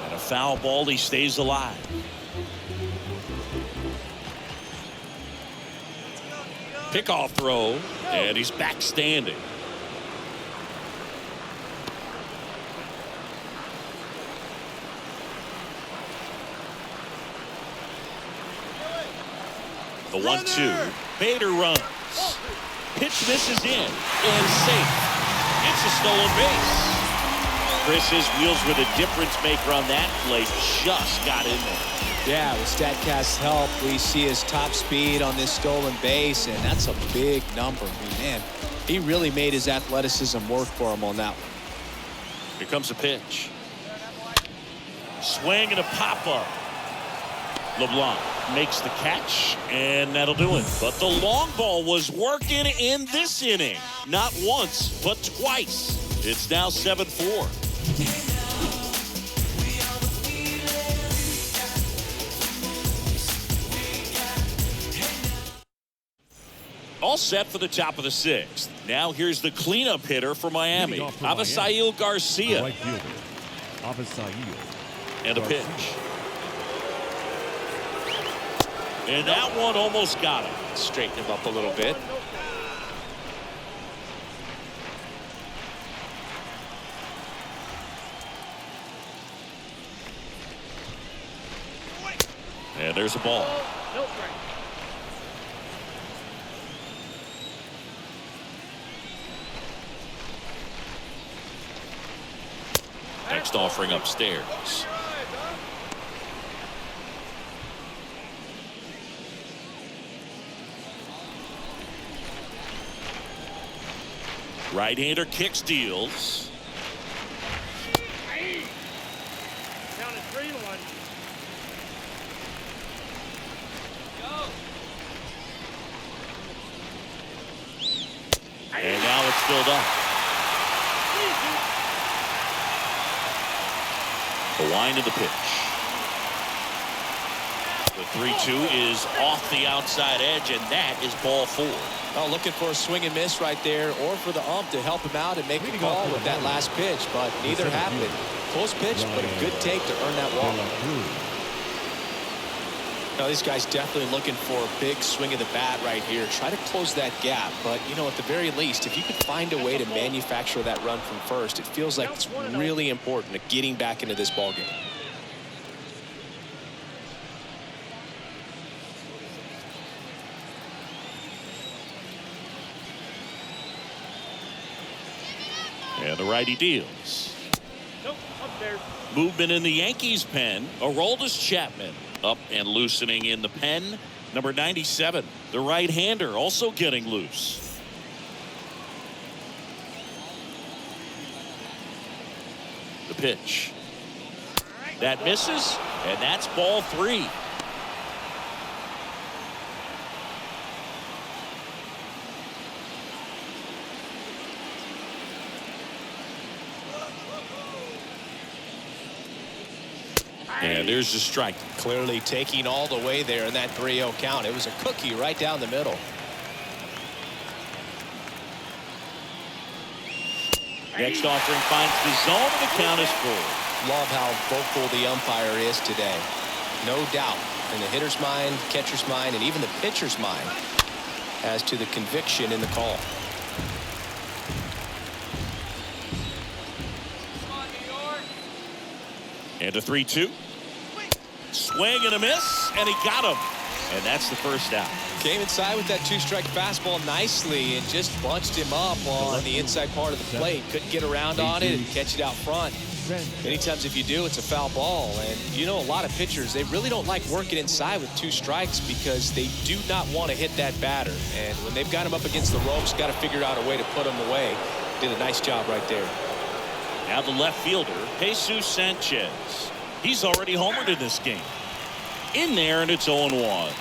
Speaker 2: And a foul ball, he stays alive. Pickoff throw, and he's back standing. The 1-2. Bader runs. Pitch misses in and safe. It's a stolen base. Chris, his wheels were the difference maker on that play. Just got in there.
Speaker 3: Yeah, with StatCast's help, we see his top speed on this stolen base, and that's a big number. I mean, man, he really made his athleticism work for him on that one.
Speaker 2: Here comes a pitch. Swing and a pop-up. LeBlanc makes the catch, and that'll do it. But the long ball was working in this inning. Not once, but twice. It's now 7-4. All set for the top of the 6th. Now here's the cleanup hitter for Miami, Avisail Garcia.
Speaker 4: Right fielder, Avisail.
Speaker 2: And a pitch. And that one almost got him.
Speaker 3: Straighten him up a little bit.
Speaker 2: And there's a ball.
Speaker 6: No strike.
Speaker 2: Next offering upstairs. Right-hander kicks, deals.
Speaker 6: Count it 3-1.
Speaker 2: And now it's filled up. The wind of the pitch. The 3-2 is off the outside edge, and that is ball 4.
Speaker 3: Oh, looking for a swing and miss right there, or for the ump to help him out and make a call with that last pitch, but neither happened. Close pitch, but a good take to earn that walk. Now, this guy's definitely looking for a big swing of the bat right here. Try to close that gap, but, you know, at the very least, if you could find a way to manufacture that run from first, it feels like it's really important to getting back into this ballgame.
Speaker 2: And the righty deals.
Speaker 6: Nope, upstairs.
Speaker 2: Movement in the Yankees pen. Aroldis Chapman up and loosening in the pen. Number 97, the right-hander, also getting loose. The pitch. That misses, And that's ball 3. And there's the strike.
Speaker 3: Clearly taking all the way there in that 3-0 count. It was a cookie right down the middle.
Speaker 2: Next offering finds the zone, and the count is full.
Speaker 3: Love how vocal the umpire is today. No doubt in the hitter's mind, catcher's mind, and even the pitcher's mind as to the conviction in the call.
Speaker 2: And a 3-2. Swing and a miss, and he got him. And that's the first out.
Speaker 3: Came inside with that 2-strike fastball nicely and just bunched him up on the inside part of the plate. Couldn't get around on it and catch it out front. Many times if you do, it's a foul ball. And you know, a lot of pitchers, they really don't like working inside with 2 strikes because they do not want to hit that batter. And when they've got him up against the ropes, got to figure out a way to put him away. Did a nice job right there.
Speaker 2: Now the left fielder, Jesus Sanchez. He's already homered in this game. In there, and it's 0-1.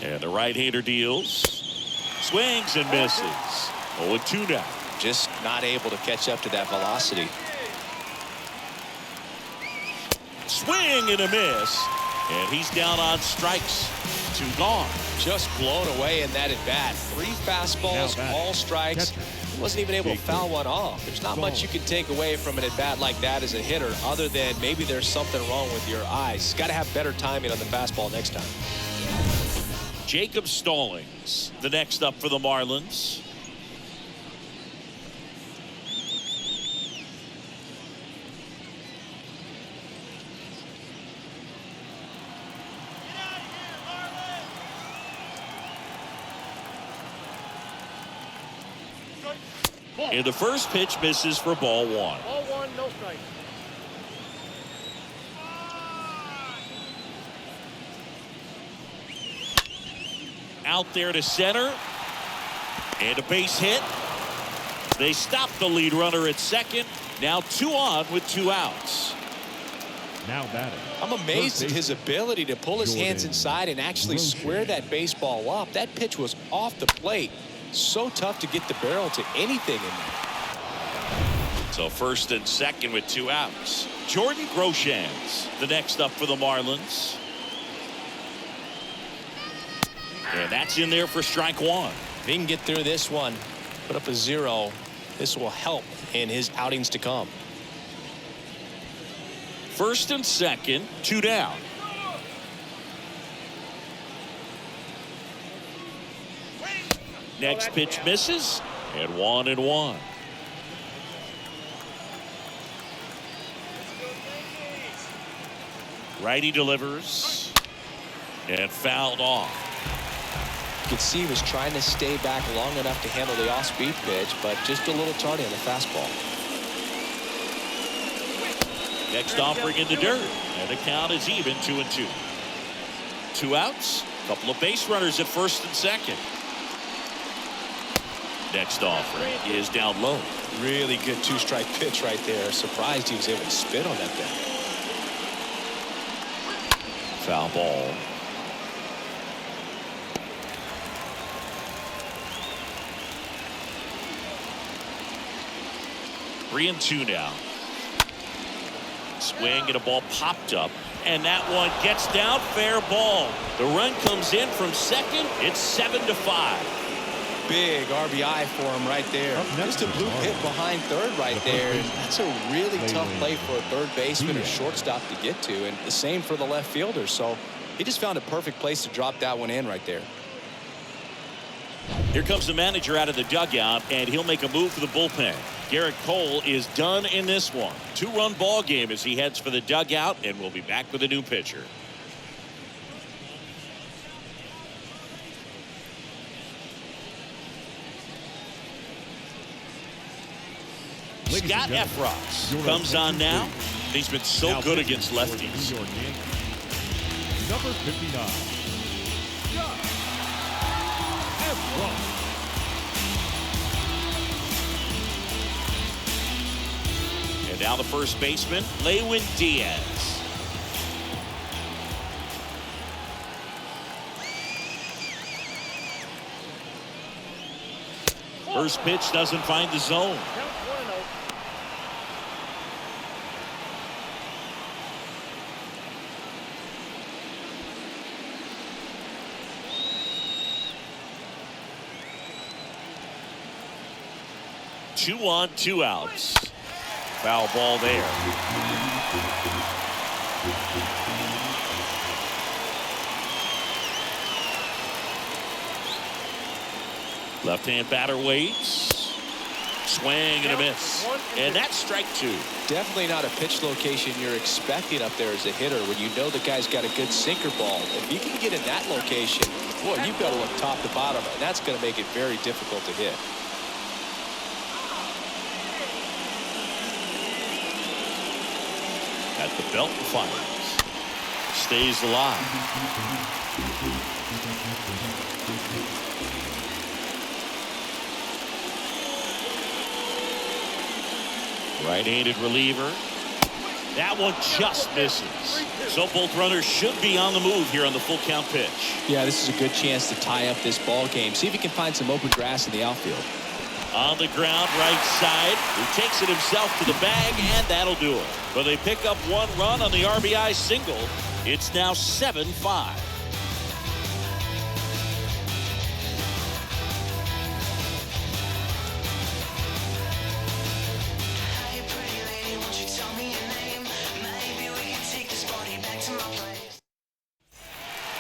Speaker 2: And the right-hander deals. Swings and misses. 0-2 now.
Speaker 3: Just not able to catch up to that velocity.
Speaker 2: Swing and a miss. And he's down on strikes. 2 gone.
Speaker 3: Just blown away in that at bat. 3 fastballs, all strikes. He wasn't even able to foul one off. There's not much you can take away from an at bat like that as a hitter, other than maybe there's something wrong with your eyes. Got to have better timing on the fastball next time.
Speaker 2: Jacob Stallings, the next up for the Marlins. And the first pitch misses for ball 1.
Speaker 6: Ball 1, no strike.
Speaker 2: Out there to center. And a base hit. They stop the lead runner at second. Now 2 on with 2 outs.
Speaker 4: Now batting.
Speaker 3: I'm amazed at his ability to pull his hands inside and actually square that baseball up. That pitch was off the plate. So tough to get the barrel to anything in there.
Speaker 2: So first and second with 2 outs. Jordan Groshans, the next up for the Marlins. And that's in there for strike 1.
Speaker 3: If he can get through this one, put up a 0, this will help in his outings to come.
Speaker 2: First and second, 2 down. Next pitch misses, and 1-1. Righty delivers, and fouled off.
Speaker 3: You could see he was trying to stay back long enough to handle the off-speed pitch, but just a little tardy on the fastball.
Speaker 2: Next offering in the dirt, and the count is even, 2-2. 2 outs, couple of base runners at first and second. Next offering is down low.
Speaker 3: Really good 2-strike pitch right there. Surprised he was able to spit on that thing.
Speaker 2: Foul ball. Three and 2 now. Swing and a ball popped up, and that one gets down, fair ball. The run comes in from second. It's 7-5.
Speaker 3: Big RBI for him right there. Just a blue hit behind third right there. That's a really tough play for a third baseman or shortstop to get to, and the same for the left fielder. So he just found a perfect place to drop that one in right there.
Speaker 2: Here comes the manager out of the dugout, and he'll make a move for the bullpen. Gerrit Cole is done in this one. 2-run ball game as he heads for the dugout, and we'll be back with a new pitcher. Scott Efros comes on now. He's been so good against lefties.
Speaker 4: Number 59, Bronx.
Speaker 2: And now the first baseman, Lewin Diaz. First pitch doesn't find the zone.
Speaker 6: Count 1-0.
Speaker 2: Two on, 2 outs. Foul ball there. Left-hand batter waits. Swing and a miss. And that's strike 2.
Speaker 3: Definitely not a pitch location you're expecting up there as a hitter when you know the guy's got a good sinker ball. If you can get in that location, boy, you've got to look top to bottom, and that's going to make it very difficult to hit.
Speaker 2: At the belt and fires. Stays alive. Right-handed reliever. That one just misses. So both runners should be on the move here on the full count pitch.
Speaker 3: Yeah, this is a good chance to tie up this ball game. See if he can find some open grass in the outfield.
Speaker 2: On the ground, right side. He takes it himself to the bag, and that'll do it. But they pick up 1 run on the RBI single. It's now 7-5.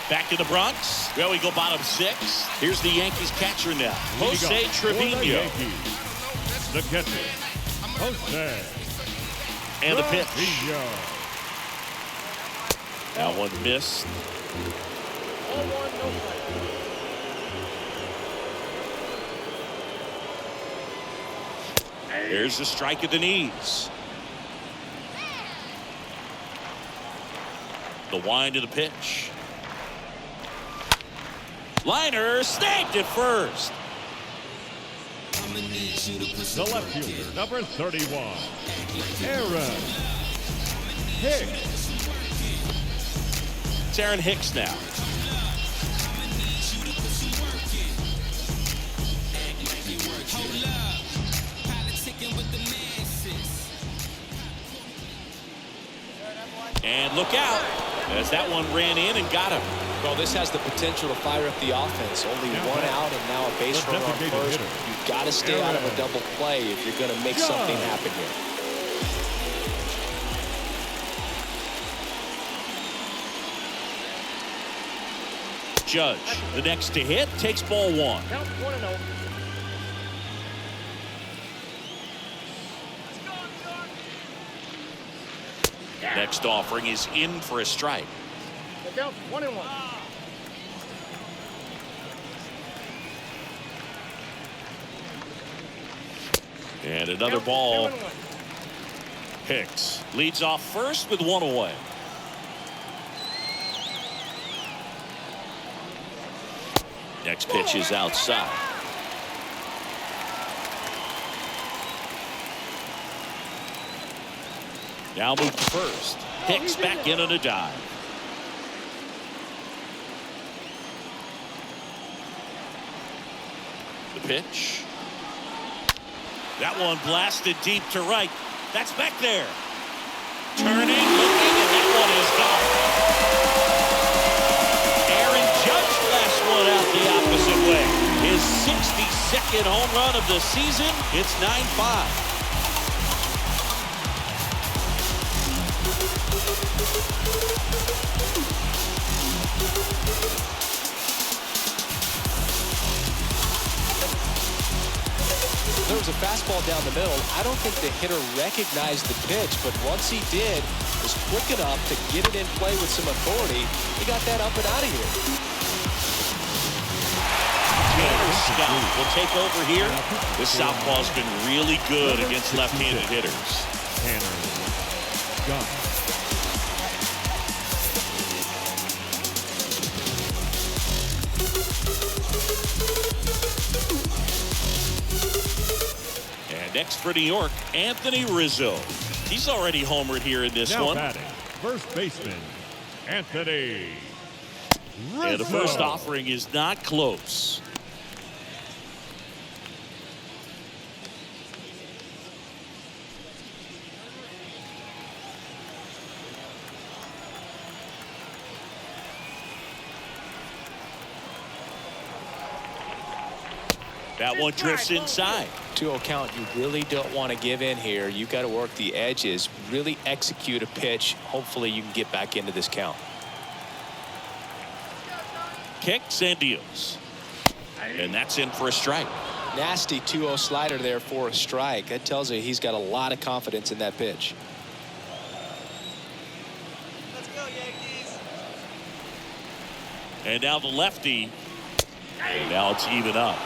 Speaker 2: Back to the Bronx. Well, we go bottom 6. Here's the Yankees catcher now, Jose
Speaker 4: Leading off for the
Speaker 2: Trevino.
Speaker 4: Yankees, the catcher, Jose.
Speaker 2: And the pitch.
Speaker 4: Trevino.
Speaker 2: That one missed.
Speaker 6: 1-1, no strike.
Speaker 2: There's the strike at the knees. The wind to the pitch. Liner snagged it first.
Speaker 4: The left fielder, number 31, Aaron Hicks.
Speaker 2: It's Aaron Hicks now. And look out as that one ran in and got him.
Speaker 3: Well, this has the potential to fire up the offense. Only
Speaker 4: Now
Speaker 3: 1
Speaker 4: back.
Speaker 3: out and now a base
Speaker 4: The
Speaker 3: runner on
Speaker 4: designated
Speaker 3: first.
Speaker 4: hitter.
Speaker 3: You've got to stay out of a double play if you're going to make something happen here.
Speaker 2: Judge, the next to hit, takes ball 1.
Speaker 6: Count 1-0.
Speaker 2: Next offering is in for a strike.
Speaker 6: The count's 1-1.
Speaker 2: And another
Speaker 6: Count
Speaker 2: ball.
Speaker 6: 2-1.
Speaker 2: Hicks leads off first with 1 away. Next pitch is outside. Now move to first. Hicks back in on a dive. The pitch. That one blasted deep to right. That's back there. Turning, looking, and that one is gone. Aaron Judge last one out the opposite way. His 62nd home run of the season. It's 9-5.
Speaker 3: There was a fastball down the middle. I don't think the hitter recognized the pitch, but once he did, was quick enough to get it in play with some authority. He got that up and out of here.
Speaker 2: Tanner Scott will take over here. This southpaw's been really good against left-handed hitters.
Speaker 4: Tanner Scott.
Speaker 2: Next for New York, Anthony Rizzo. He's already homered here in this
Speaker 4: Now
Speaker 2: one.
Speaker 4: batting, first baseman, Anthony Rizzo.
Speaker 2: And the first offering is not close. That one drifts inside.
Speaker 3: 2-0 count. You really don't want to give in here. You've got to work the edges, really execute a pitch. Hopefully you can get back into this count.
Speaker 2: Kicks and deals. And that's in for a strike.
Speaker 3: Nasty 2-0 slider there for a strike. That tells you he's got a lot of confidence in that pitch.
Speaker 8: Let's go, Yankees.
Speaker 2: And now the lefty. And now it's even up.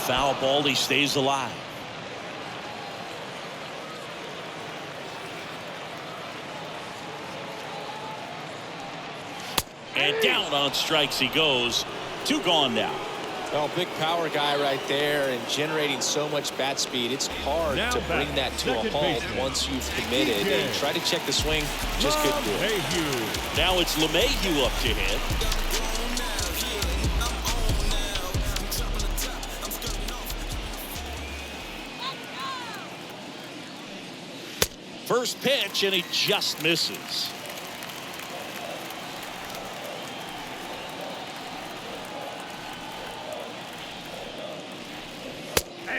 Speaker 2: Foul ball, he stays alive. And down on strikes he goes. 2 gone now.
Speaker 3: Well, big power guy right there and generating so much bat speed. It's hard
Speaker 4: Now
Speaker 3: to bring that to a
Speaker 4: second
Speaker 3: halt
Speaker 4: baseman.
Speaker 3: once you've committed. And try to check the swing. Just couldn't do it.
Speaker 4: LeMahieu.
Speaker 2: Now it's LeMahieu up to hit. First pitch, and he just misses.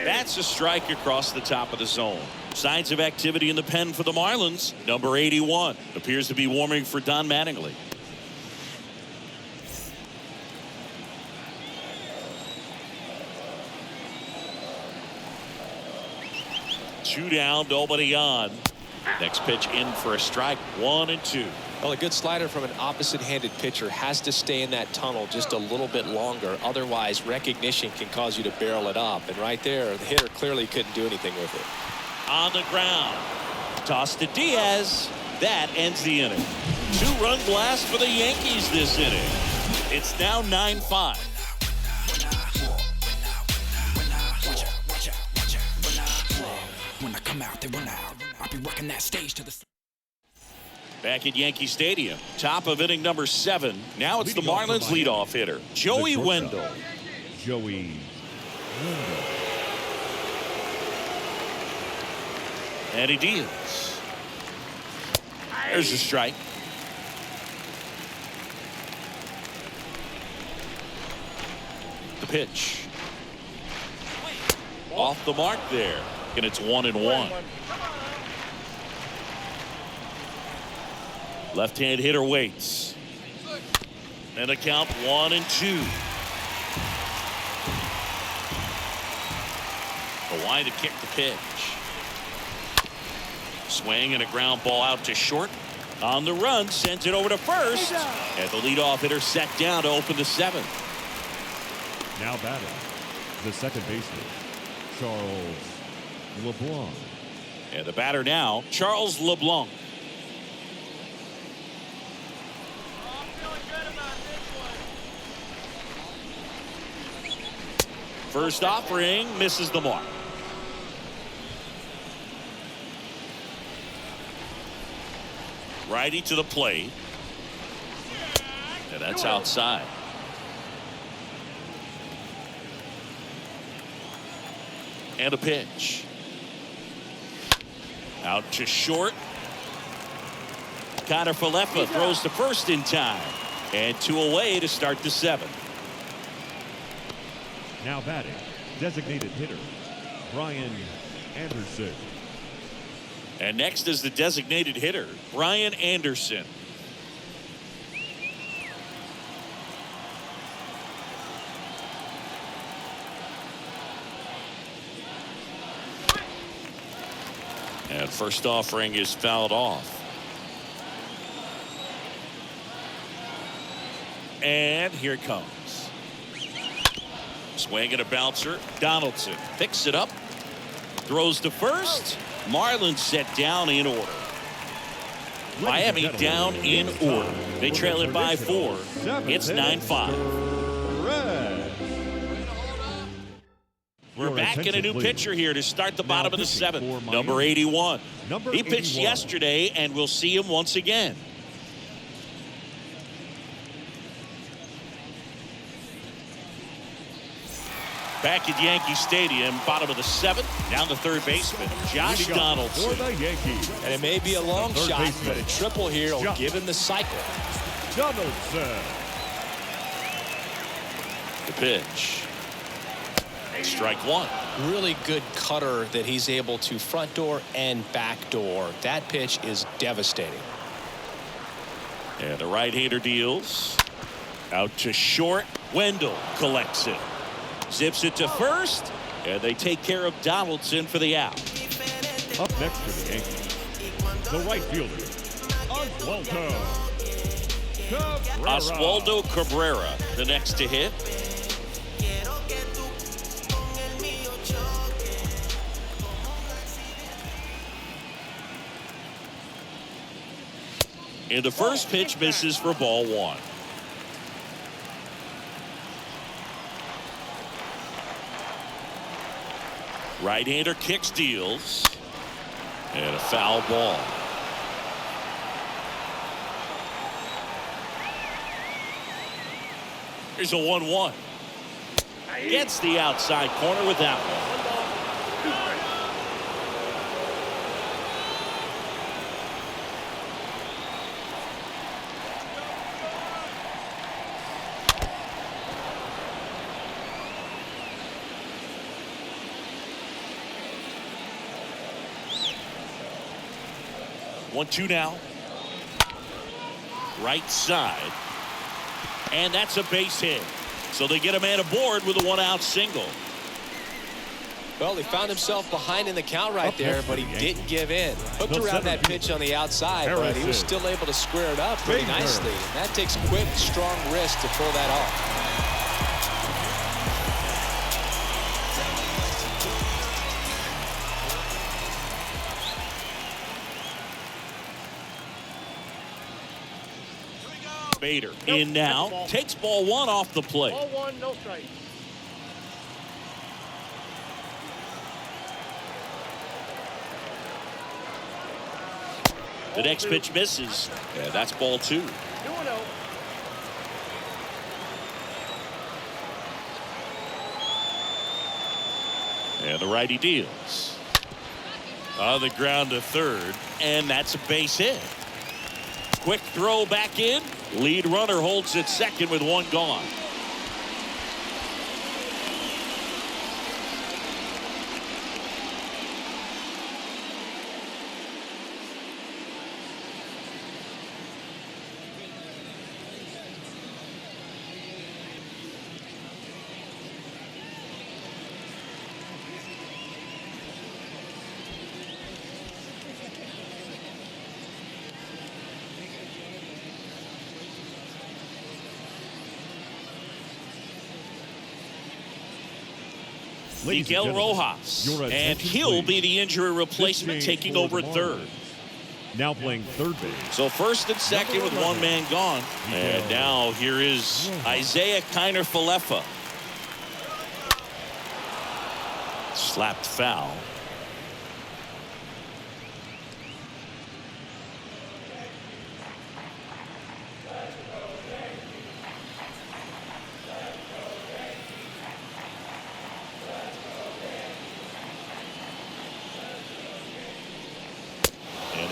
Speaker 2: That's a strike across the top of the zone. Signs of activity in the pen for the Marlins. Number 81 appears to be warming for Don Mattingly. Two down, nobody on. Next pitch in for a strike. 1-2.
Speaker 3: Well, a good slider from an opposite-handed pitcher has to stay in that tunnel just a little bit longer. Otherwise, recognition can cause you to barrel it up. And right there, the hitter clearly couldn't do anything with it.
Speaker 2: On the ground. Toss to Diaz. That ends the inning. 2-run blast for the Yankees this inning. It's now 9-5.
Speaker 9: When I come out, they run out. I'll be rocking that stage to the...
Speaker 2: Back at Yankee Stadium, top of inning number 7. Now it's the
Speaker 4: Leading off for
Speaker 2: Marlins
Speaker 4: Miami,
Speaker 2: leadoff hitter, Joey
Speaker 4: the shortstop,
Speaker 2: Wendell.
Speaker 4: Joey Wendell.
Speaker 2: And he deals. There's a strike. The pitch. Off the mark there. And it's 1-1. Left-hand hitter waits. And the count 1-2. A line to kick the pitch. Swing and a ground ball out to short. On the run, sends it over to first. And the leadoff hitter set down to open the 7th.
Speaker 4: Now batting, the second baseman, Charles LeBlanc.
Speaker 2: And the batter now, Charles LeBlanc. First offering misses the mark. Righty to the plate. And that's outside. And a pitch. Out to short. Connor Falefa throws to first in time. And 2 away to start the 7th.
Speaker 4: Now batting, designated hitter, Brian Anderson.
Speaker 2: And next is the designated hitter, Brian Anderson. And first offering is fouled off. And here it comes. Swing and a bouncer. Donaldson picks it up. Throws to first. Marlins set down in order. Miami down in order. They trail it by 4. It's 9-5. We're back in a new pitcher here to start the bottom of the 7th. Number 81. He pitched yesterday, and we'll see him once again. Back at Yankee Stadium, bottom of the 7th. Down the third baseman, Josh Donaldson.
Speaker 4: For the Yankees.
Speaker 3: And it may be a long
Speaker 4: Third
Speaker 3: shot,
Speaker 4: baseman.
Speaker 3: but a triple here will give him the cycle.
Speaker 4: Donaldson.
Speaker 2: The pitch. Strike 1.
Speaker 3: Really good cutter that he's able to front door and back door. That pitch is devastating.
Speaker 2: And the right-hander deals. Out to short. Wendell collects it. Zips it to first. And they take care of Donaldson for the out.
Speaker 4: Up next for the Yankees, the right fielder,
Speaker 2: Oswaldo Cabrera, the next to hit. And the first pitch misses for ball 1. Right-hander kicks, deals, and a foul ball. Here's a 1-1. Gets the outside corner with that one. One-two now. Right side. And that's a base hit. So they get a man aboard with a 1-out single.
Speaker 3: Well, he found himself behind in the count right there, but he didn't give in. Hooked around that pitch on the outside, but he was still able to square it up pretty nicely. And that takes quick, strong wrist to pull that off.
Speaker 2: Bader in now, takes ball 1 off the plate.
Speaker 6: Ball 1, no strikes.
Speaker 2: The next pitch misses. And that's ball 2.
Speaker 6: 2-0.
Speaker 2: And the righty deals. On the ground to third, and that's a base hit. Quick throw back in. Lead runner holds at second with 1 gone. Miguel Rojas, and he'll be the injury replacement taking over at third.
Speaker 4: Now playing third base.
Speaker 2: So first and second with 1 man gone. And now here is Isaiah Kiner-Falefa. Slapped foul.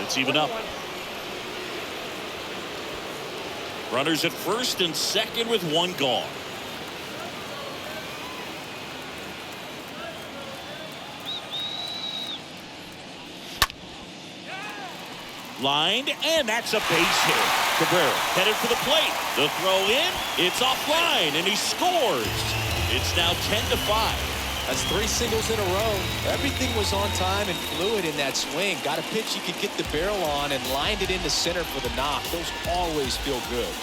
Speaker 2: It's even up. Runners at first and second with 1 gone. Lined, and that's a base hit. Cabrera headed for the plate. The throw in, it's offline, and he scores. It's now 10-5.
Speaker 3: That's 3 singles in a row. Everything was on time and fluid in that swing. Got a pitch you could get the barrel on and lined it into center for the knock. Those always feel good.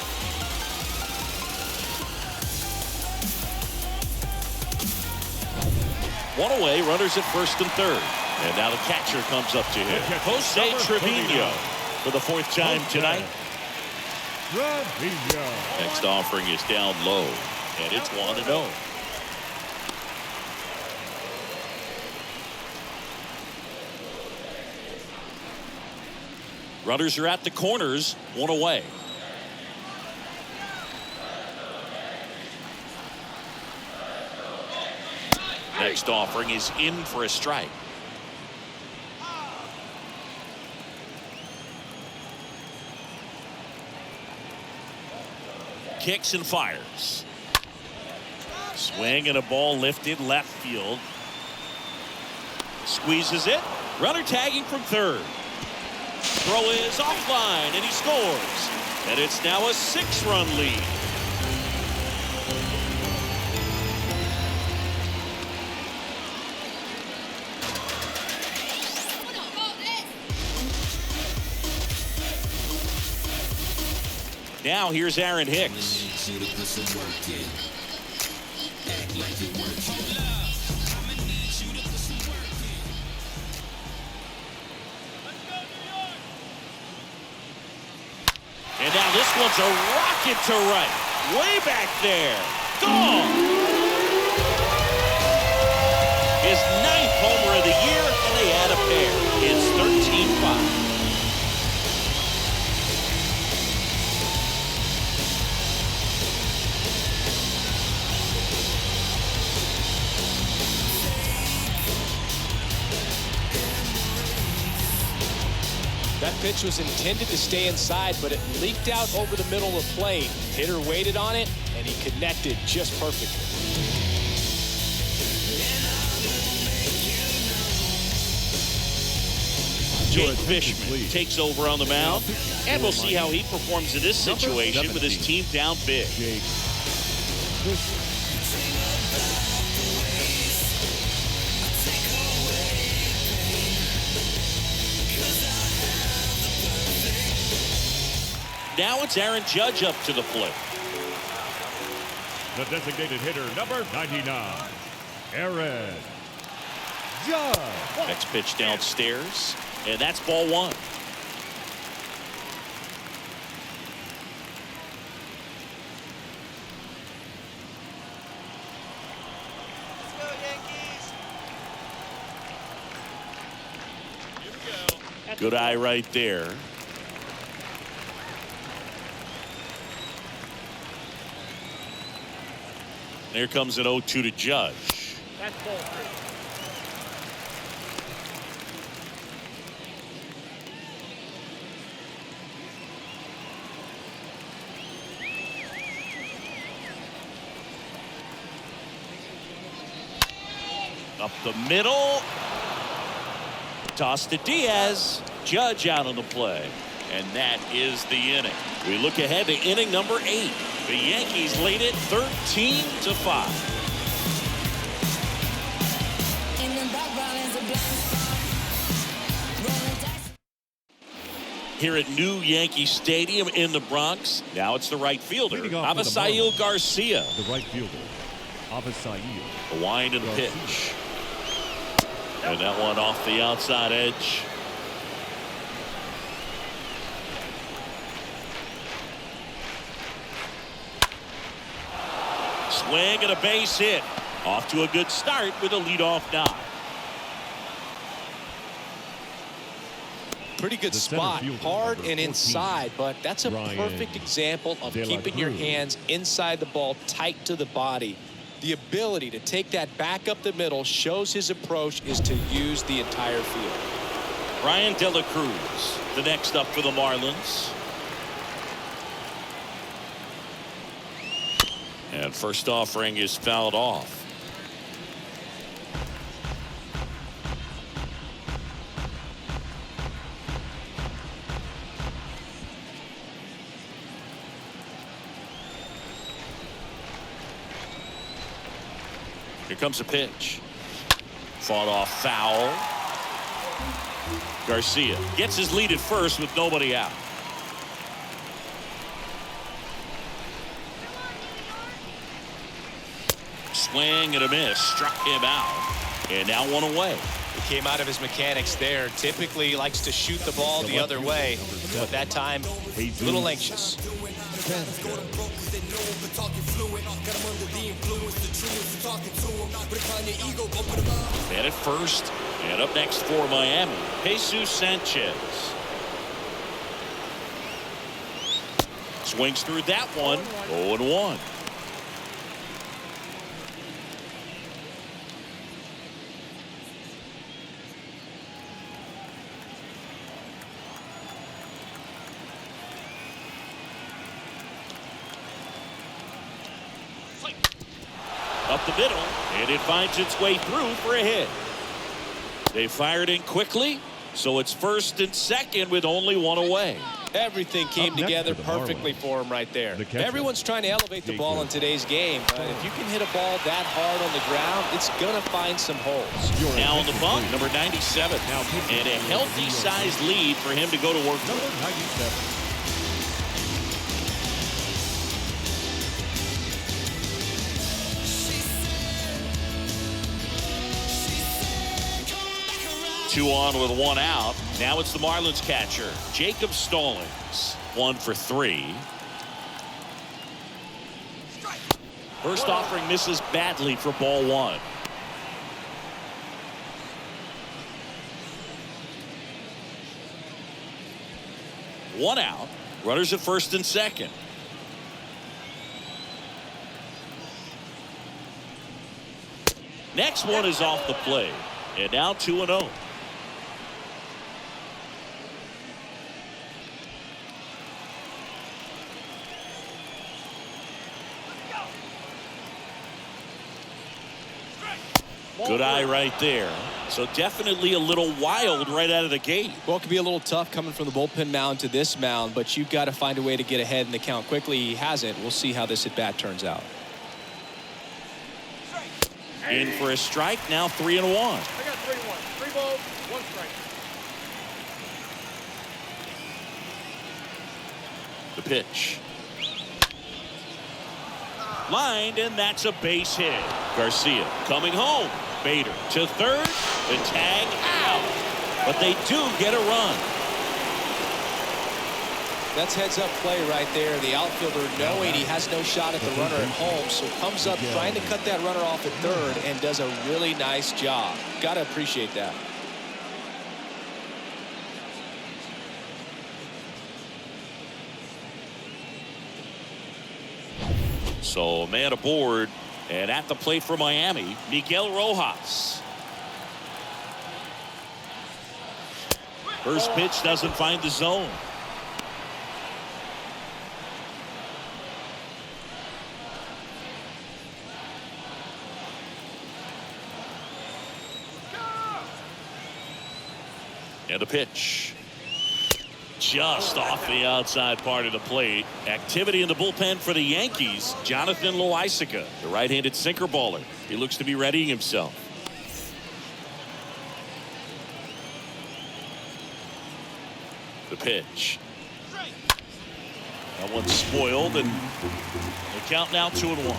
Speaker 2: One away, runners at first and third. And now the catcher comes up to him. Jose Trevino. for the 4th time tonight. Next offering is down low, and it's 1-0. Runners are at the corners, 1 away. Next offering is in for a strike. Kicks and fires. Swing and a ball lifted left field. Squeezes it. Runner tagging from third. Throw is offline and he scores. And it's now a 6-run lead. Now here's Aaron Hicks. And now this one's a rocket to right. Way back there. Gone. His 9th homer of the year, and they add a pair. It's 13-5.
Speaker 3: That pitch was intended to stay inside, but it leaked out over the middle of the plate. Hitter waited on it, and he connected just perfectly.
Speaker 2: Jake Fishman takes over on the mound, and we'll see how he performs in this situation with his team down big. Now it's Aaron Judge up to the plate.
Speaker 4: The designated hitter, number 99, Aaron Judge.
Speaker 2: Next pitch downstairs, and that's ball 1.
Speaker 8: Let's go, Yankees. Here we go.
Speaker 2: Good eye right there. There comes an 0-2 to Judge.
Speaker 6: That's ball 3.
Speaker 2: Up the middle. Toss to Diaz. Judge out on the play. And that is the inning. We look ahead to inning number 8. The Yankees lead it 13-5. Here at New Yankee Stadium in the Bronx, now it's the right fielder, Avisail Garcia.
Speaker 4: The right fielder, Avisail.
Speaker 2: The wind and the pitch. And that one off the outside edge. Swing and a base hit. Off to a good start with a leadoff knock.
Speaker 3: Pretty good spot, hard and inside, but that's a perfect example of keeping your hands inside the ball, tight to the body. The ability to take that back up the middle shows his approach is to use the entire field.
Speaker 2: Ryan De La Cruz, the next up for the Marlins. And first offering is fouled off. Here comes a pitch. Fought off foul. Garcia gets his lead at first with nobody out. Swing and a miss. Struck him out. And now one away.
Speaker 3: Came out of his mechanics there. Typically likes to shoot the ball the other way, but that time a little anxious.
Speaker 2: And at first, and up next for Miami, Jesus Sanchez. Swings through that one. 0-1. Up the middle, and it finds its way through for a hit. They fired in quickly, so it's first and second with only one away.
Speaker 3: Everything came together perfectly for him right there. Everyone's trying to elevate the ball in today's game, but if you can hit a ball that hard on the ground, it's going to find some holes.
Speaker 2: Now on the bump, number 97, and a healthy-sized lead for him to go to work.
Speaker 4: Number 97.
Speaker 2: Two on with one out. Now it's the Marlins catcher, Jacob Stallings. 1 for 3. First offering misses badly for ball 1. One out. Runners at first and second. Next one is off the plate. And now 2-0. Good eye right there. So definitely a little wild right out of the gate.
Speaker 3: Well, it could be a little tough coming from the bullpen mound to this mound, but you've got to find a way to get ahead in the count quickly. He hasn't. We'll see how this at bat turns out.
Speaker 2: In for a strike. Now 3-1.
Speaker 6: I got 3-1. 3 balls, 1 strike.
Speaker 2: The pitch. Lined, and that's a base hit. Garcia coming home. Bader to third. The tag out. But they do get a run.
Speaker 3: That's heads-up play right there. The outfielder knowing he has no shot at the runner at home, so comes up trying to cut that runner off at third and does a really nice job. Got to appreciate that.
Speaker 2: So man aboard, and at the plate for Miami, Miguel Rojas. First pitch doesn't find the zone. And a pitch. Just off the outside part of the plate. Activity in the bullpen for the Yankees. Jonathan Loaisiga, the right-handed sinker baller. He looks to be readying himself. The pitch. That one's spoiled, and the count now 2-1.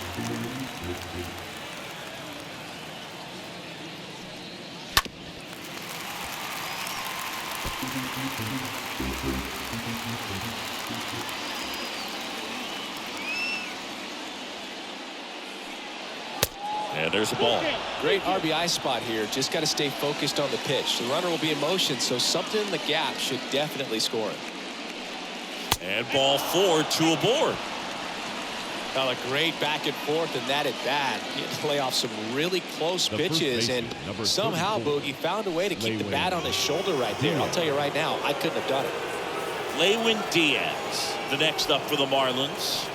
Speaker 2: And there's a ball.
Speaker 3: Great RBI spot here. Just got to stay focused on the pitch. The runner will be in motion, so something in the gap should definitely score it.
Speaker 2: And ball 4, 2 aboard.
Speaker 3: Well, a great back and forth in that at bat. He had to play off some really close pitches, and somehow Boogie found a way to keep the bat on his shoulder right there. I'll tell you right now, I couldn't have done it.
Speaker 2: Lewin Diaz, the next up for the Marlins.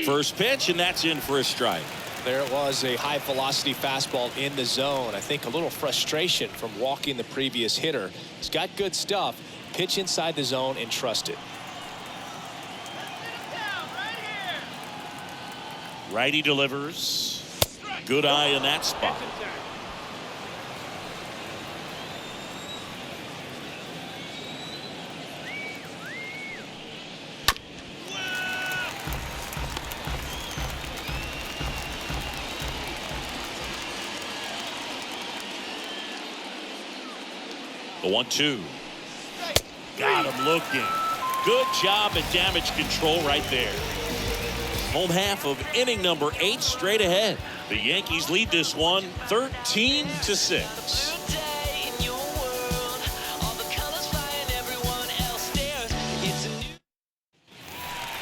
Speaker 2: First pitch, and that's in for a strike.
Speaker 3: There it was, a high velocity fastball in the zone. I think a little frustration from walking the previous hitter. He's got good stuff. Pitch inside the zone and trust it.
Speaker 2: Righty delivers. Good eye in that spot. The 1-2. Got him looking. Good job at damage control right there. Home half of inning number 8 straight ahead. The Yankees lead this one 13-6.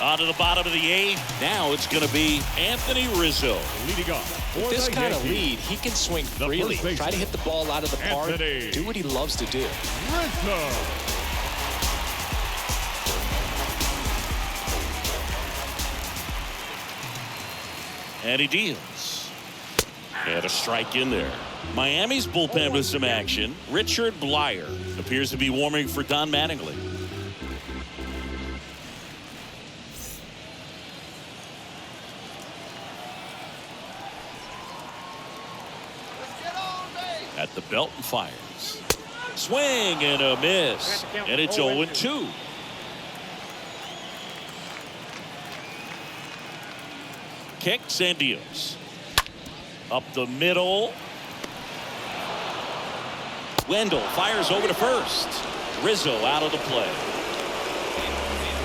Speaker 2: On to the bottom of the 8th. Now it's going to be Anthony Rizzo.
Speaker 4: Leading off.
Speaker 3: With this kind of
Speaker 4: Yankees,
Speaker 3: lead, he can swing freely. Try to hit the ball out of the park. Do what he loves to do.
Speaker 4: Rizzo.
Speaker 2: And he deals. And a strike in there. Miami's bullpen with some action. Richard Blyer appears to be warming for Don Mattingly. At the belt and fires. Swing and a miss. And it's 0-2. Kicks and deals. Up the middle. Wendell fires over to first. Rizzo out of the play.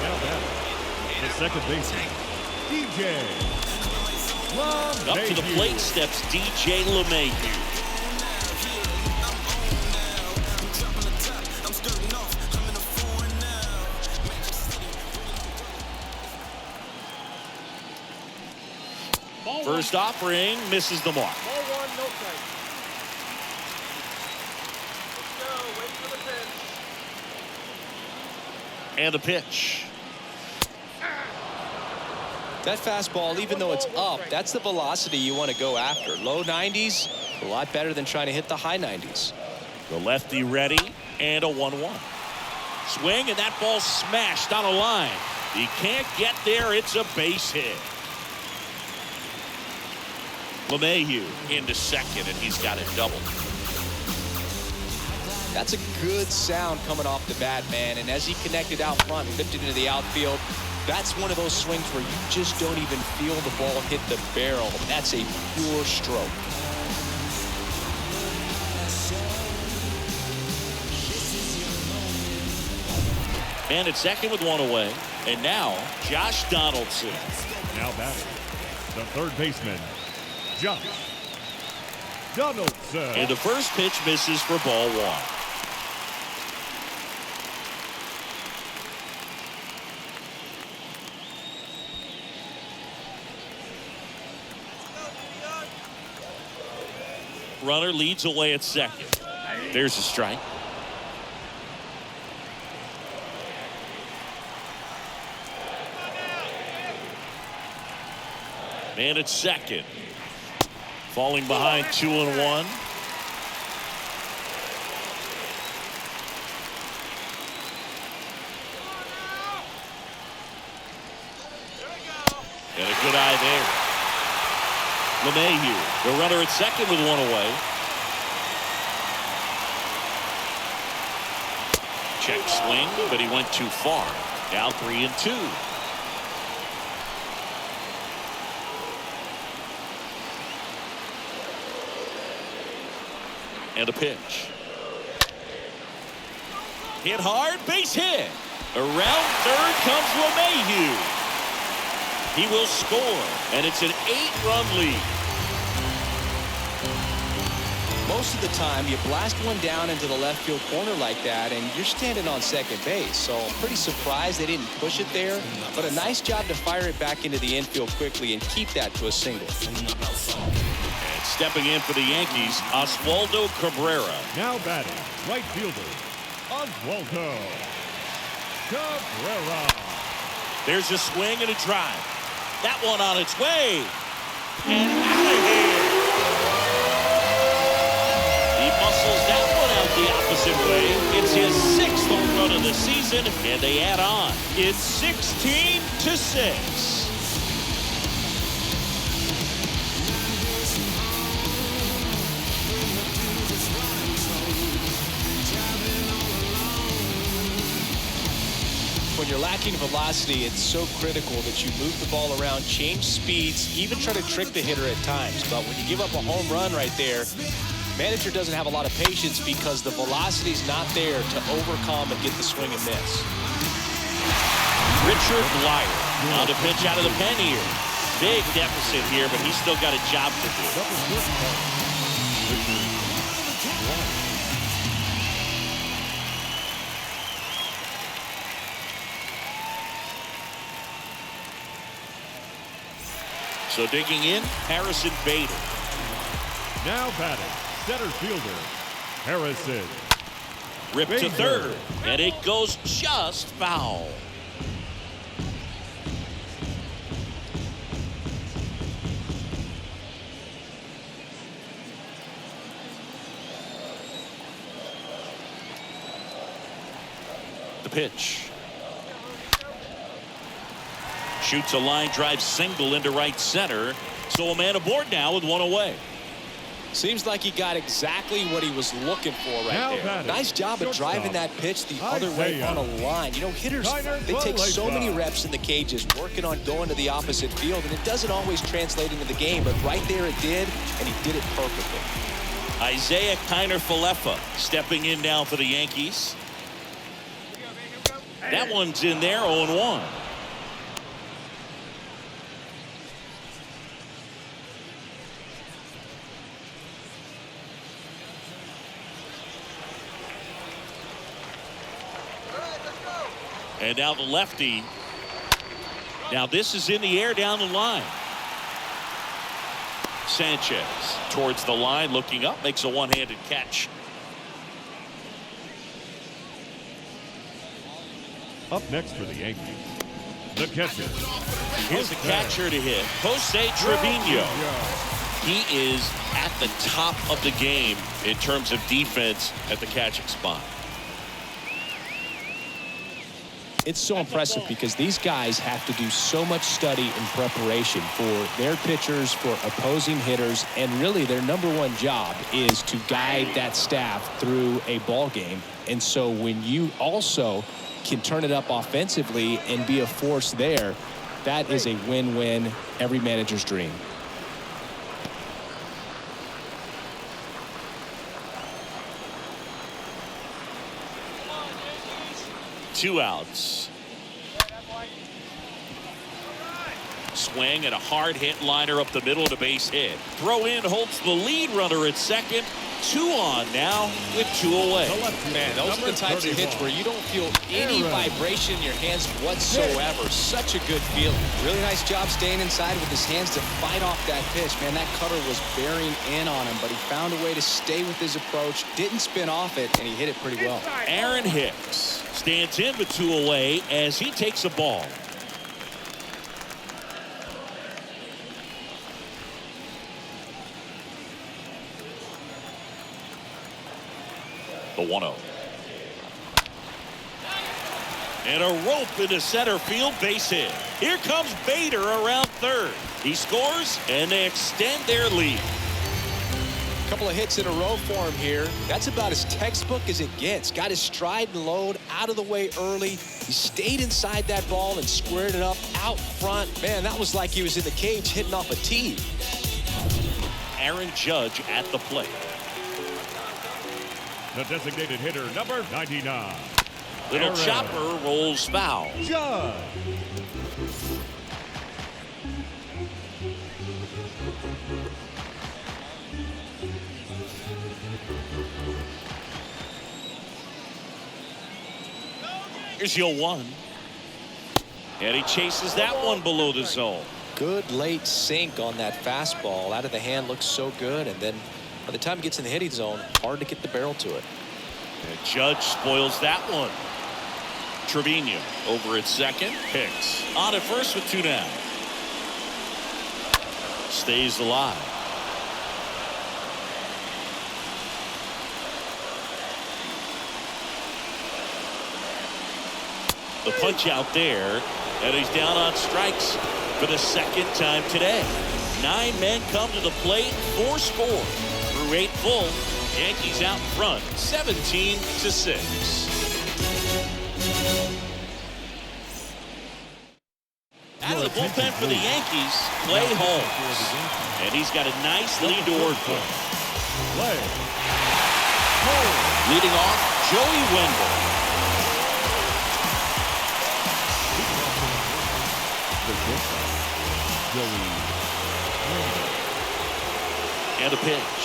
Speaker 4: Now batting, the second baseman, DJ.
Speaker 2: Up to the plate steps DJ LeMahieu. First offering misses the mark.
Speaker 6: Ball 1, no strike. Let's go. Wait for the pitch.
Speaker 2: And the pitch.
Speaker 3: That fastball, even though it's up, that's the velocity you want to go after. Low 90s, a lot better than trying to hit the high 90s.
Speaker 2: The lefty ready, and a 1-1. Swing, and that ball smashed on a line. He can't get there. It's a base hit. LeMahieu into second, and he's got it doubled.
Speaker 3: That's a good sound coming off the bat, man. And as he connected out front, lifted into the outfield, that's one of those swings where you just don't even feel the ball hit the barrel. That's a pure stroke.
Speaker 2: And at second with one away. And now, Josh Donaldson.
Speaker 4: Now batting, the third baseman, Josh Donaldson.
Speaker 2: And the first pitch misses for ball 1. Runner leads away at second. There's a strike. Man at second. Falling behind 2-1. And a good eye there. LeMahieu, the runner at second with one away. Check swing, but he went too far. Now 3-2. And a pitch. Hit hard, base hit. Around third comes LeMahieu. He will score, and it's an 8-run lead.
Speaker 3: Most of the time, you blast one down into the left field corner like that, and you're standing on second base. So I'm pretty surprised they didn't push it there, but a nice job to fire it back into the infield quickly and keep that to a single.
Speaker 2: And stepping in for the Yankees, Oswaldo Cabrera.
Speaker 4: Now batting, right fielder, Oswaldo Cabrera.
Speaker 2: There's a swing and a drive. That one on its way. And out of here. He muscles that one out the opposite way. It's his 6th home run of the season, and they add on. It's 16-6.
Speaker 3: When you're lacking velocity, it's so critical that you move the ball around, change speeds, even try to trick the hitter at times. But when you give up a home run right there, Manager doesn't have a lot of patience because the velocity's not there to overcome and get the swing and miss.
Speaker 2: Richard Lyer on the pitch out of the pen here. Big deficit here, but he's still got a job to do. So digging in, Harrison Bader.
Speaker 4: Now batting, center fielder, Harrison.
Speaker 2: Ripped to third, and it goes just foul. The pitch. Shoots a line drive single into right center. So a man aboard now with one away.
Speaker 3: Seems like he got exactly what he was looking for right there. Nice job of driving that pitch the other way on a line. You know, hitters, they take so many reps in the cages working on going to the opposite field, and it doesn't always translate into the game, but right there it did, and he did it perfectly.
Speaker 2: Isaiah Kiner-Falefa stepping in now for the Yankees. That one's in there, 0-1. And now the lefty. Now this is in the air down the line. Sanchez towards the line, looking up, makes a one-handed catch.
Speaker 4: Up next for the Yankees, the catcher.
Speaker 2: Here's the catcher to hit, Jose Trevino. He is at the top of the game in terms of defense at the catching spot.
Speaker 3: It's so impressive because these guys have to do so much study and preparation for their pitchers, for opposing hitters, and really their #1 job is to guide that staff through a ball game. And so when you also can turn it up offensively and be a force there, that is a win-win, every manager's dream.
Speaker 2: Two outs. Swing and a hard hit liner up the middle to base hit. Throw in holds the lead runner at second. 2 on now with 2 away.
Speaker 3: Man, those are the types of hits where you don't feel any vibration in your hands whatsoever. Such a good feeling. Really nice job staying inside with his hands to fight off that pitch. Man, that cutter was bearing in on him, but he found a way to stay with his approach, didn't spin off it, and he hit it pretty well.
Speaker 2: Aaron Hicks stands in with 2 away as he takes a ball. The 1-0. And a rope into center field, base hit. Here comes Bader around third. He scores, and they extend their lead.
Speaker 3: A couple of hits in a row for him here. That's about as textbook as it gets. Got his stride and load out of the way early. He stayed inside that ball and squared it up out front. Man, that was like he was in the cage hitting off a tee.
Speaker 2: Aaron Judge at the plate.
Speaker 4: The designated hitter, number 99.
Speaker 2: Little chopper rolls foul.
Speaker 4: Judge.
Speaker 2: Here's your 1. And he chases that one below the zone.
Speaker 3: Good late sink on that fastball. Out of the hand, looks so good, and then by the time it gets in the hitting zone, hard to get the barrel to it.
Speaker 2: And Judge spoils that one. Trevino over at second. Hicks on at first with 2 down. Stays alive. The punch out there, and he's down on strikes for the 2nd time today. 9 men come to the plate, 4 score. Through 8 full, Yankees out in front, 17-6. Out of the bullpen for the Yankees, Clay Holmes. And he's got a nice lead to work with.
Speaker 4: Play.
Speaker 2: Leading off, Joey Wendell.
Speaker 4: The shortstop, Joey Wendell.
Speaker 2: And a pitch.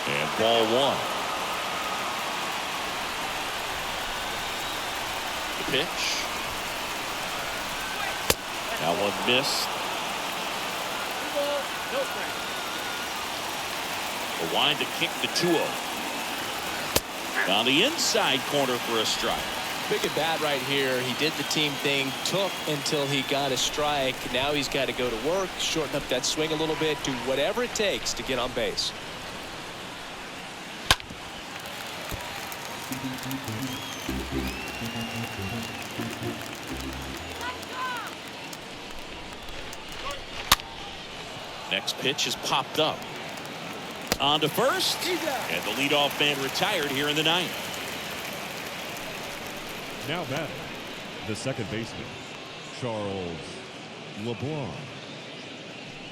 Speaker 2: And ball one. The pitch. That one missed.
Speaker 6: No strike.
Speaker 2: A wind to kick the 2-0. Down the inside corner for a strike.
Speaker 3: Big at bat right here. He did the team thing, took until he got a strike. Now he's got to go to work, shorten up that swing a little bit, do whatever it takes to get on base.
Speaker 2: Next pitch is popped up. On to first. And the leadoff man retired here in the ninth.
Speaker 4: Now batting, the second baseman, Charles LeBlanc.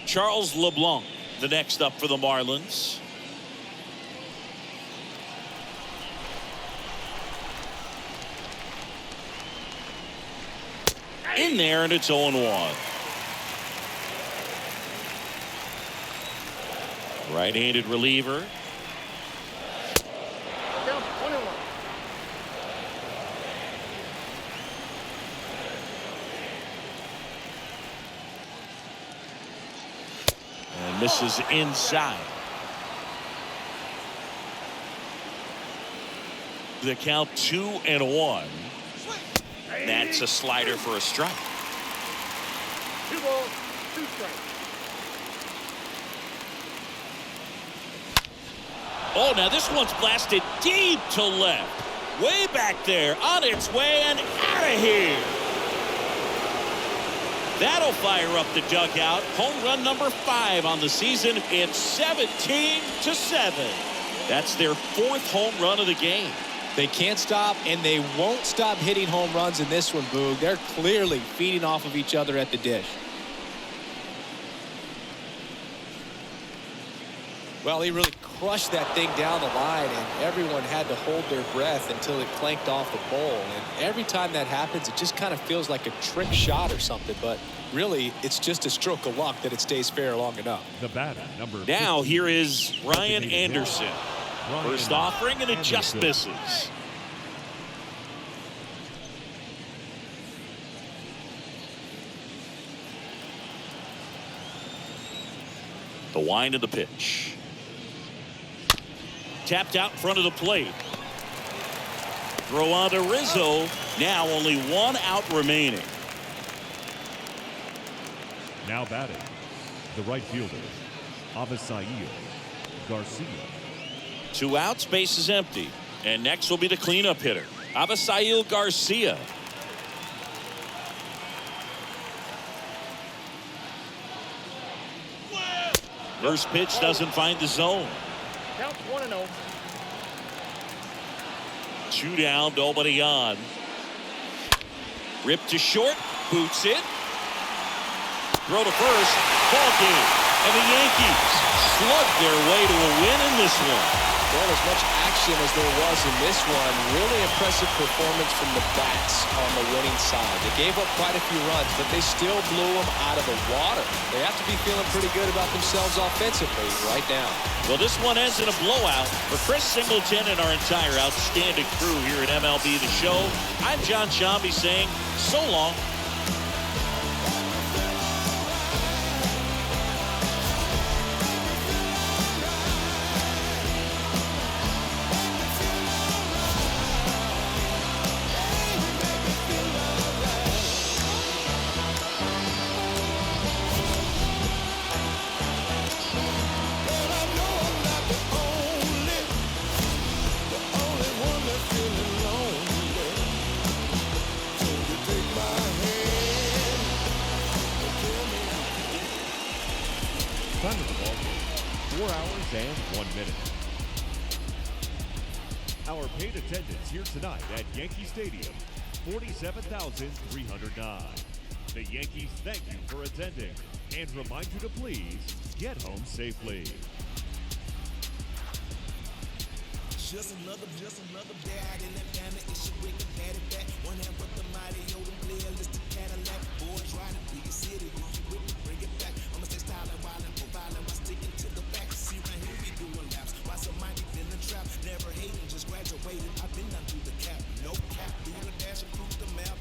Speaker 2: Charles LeBlanc, the next up for the Marlins. In there, and it's 0-1. Right-handed reliever.
Speaker 6: Down 1-1.
Speaker 2: And misses inside. The count 2-1. That's a slider for a strike.
Speaker 6: 2 balls, 2 strikes.
Speaker 2: Oh, now this one's blasted deep to left. Way back there, on its way and out of here. That'll fire up the dugout. Home run number 5 on the season. It's 17-7. That's their 4th home run of the game.
Speaker 3: They can't stop, and they won't stop hitting home runs in this one, Boog. They're clearly feeding off of each other at the dish. Well, he really crushed that thing down the line, and everyone had to hold their breath until it clanked off the pole. And every time that happens, it just kind of feels like a trick shot or something. But really, it's just a stroke of luck that it stays fair long enough.
Speaker 4: The batter, number
Speaker 2: Now
Speaker 4: 50,
Speaker 2: here is Ryan Anderson.
Speaker 4: Ryan
Speaker 2: First offering, and it just
Speaker 4: Anderson.
Speaker 2: misses. The wind of the pitch. Tapped out in front of the plate. Throw on to Rizzo. Now only 1 out remaining.
Speaker 4: Now batting, the right fielder, Avisail Garcia.
Speaker 2: 2 outs, base is empty. And next will be the cleanup hitter, Avisail Garcia. First pitch doesn't find the zone.
Speaker 6: Count 1-0.
Speaker 2: 2 down, nobody on. Ripped to short, boots it. Throw to first, ball game. And the Yankees slugged their way to a win in this one.
Speaker 3: Well, as much action as there was in this one, really impressive performance from the bats on the winning side. They gave up quite a few runs, but they still blew them out of the water. They have to be feeling pretty good about themselves offensively right now.
Speaker 2: Well, this one ends in a blowout. For Chris Singleton and our entire outstanding crew here at MLB The Show, I'm John Shambi saying so long.
Speaker 4: Time of the ball game, 4 hours and 1 minute. Our paid attendance here tonight at Yankee Stadium, 47,309. The Yankees thank you for attending. and remind you to please get home safely.
Speaker 5: Just another day out in Atlanta. It's your wicked daddy back. One hand with the mighty Yoda playlist, the Cadillac. Boys riding through your city. If you with me, bring it back. I'ma stay styling, wildin', providing while sticking to the back. See right here, we doing laps. Why somebody in the trap? Never hating, just graduated. I've been down through the cap, no cap. Through the dash and through the map.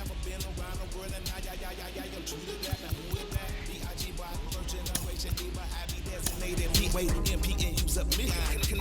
Speaker 5: I've been around the world and I'm true to that. Now who is that? B.I.G. by first generation. I be designated. P-Way, MP, and use up million.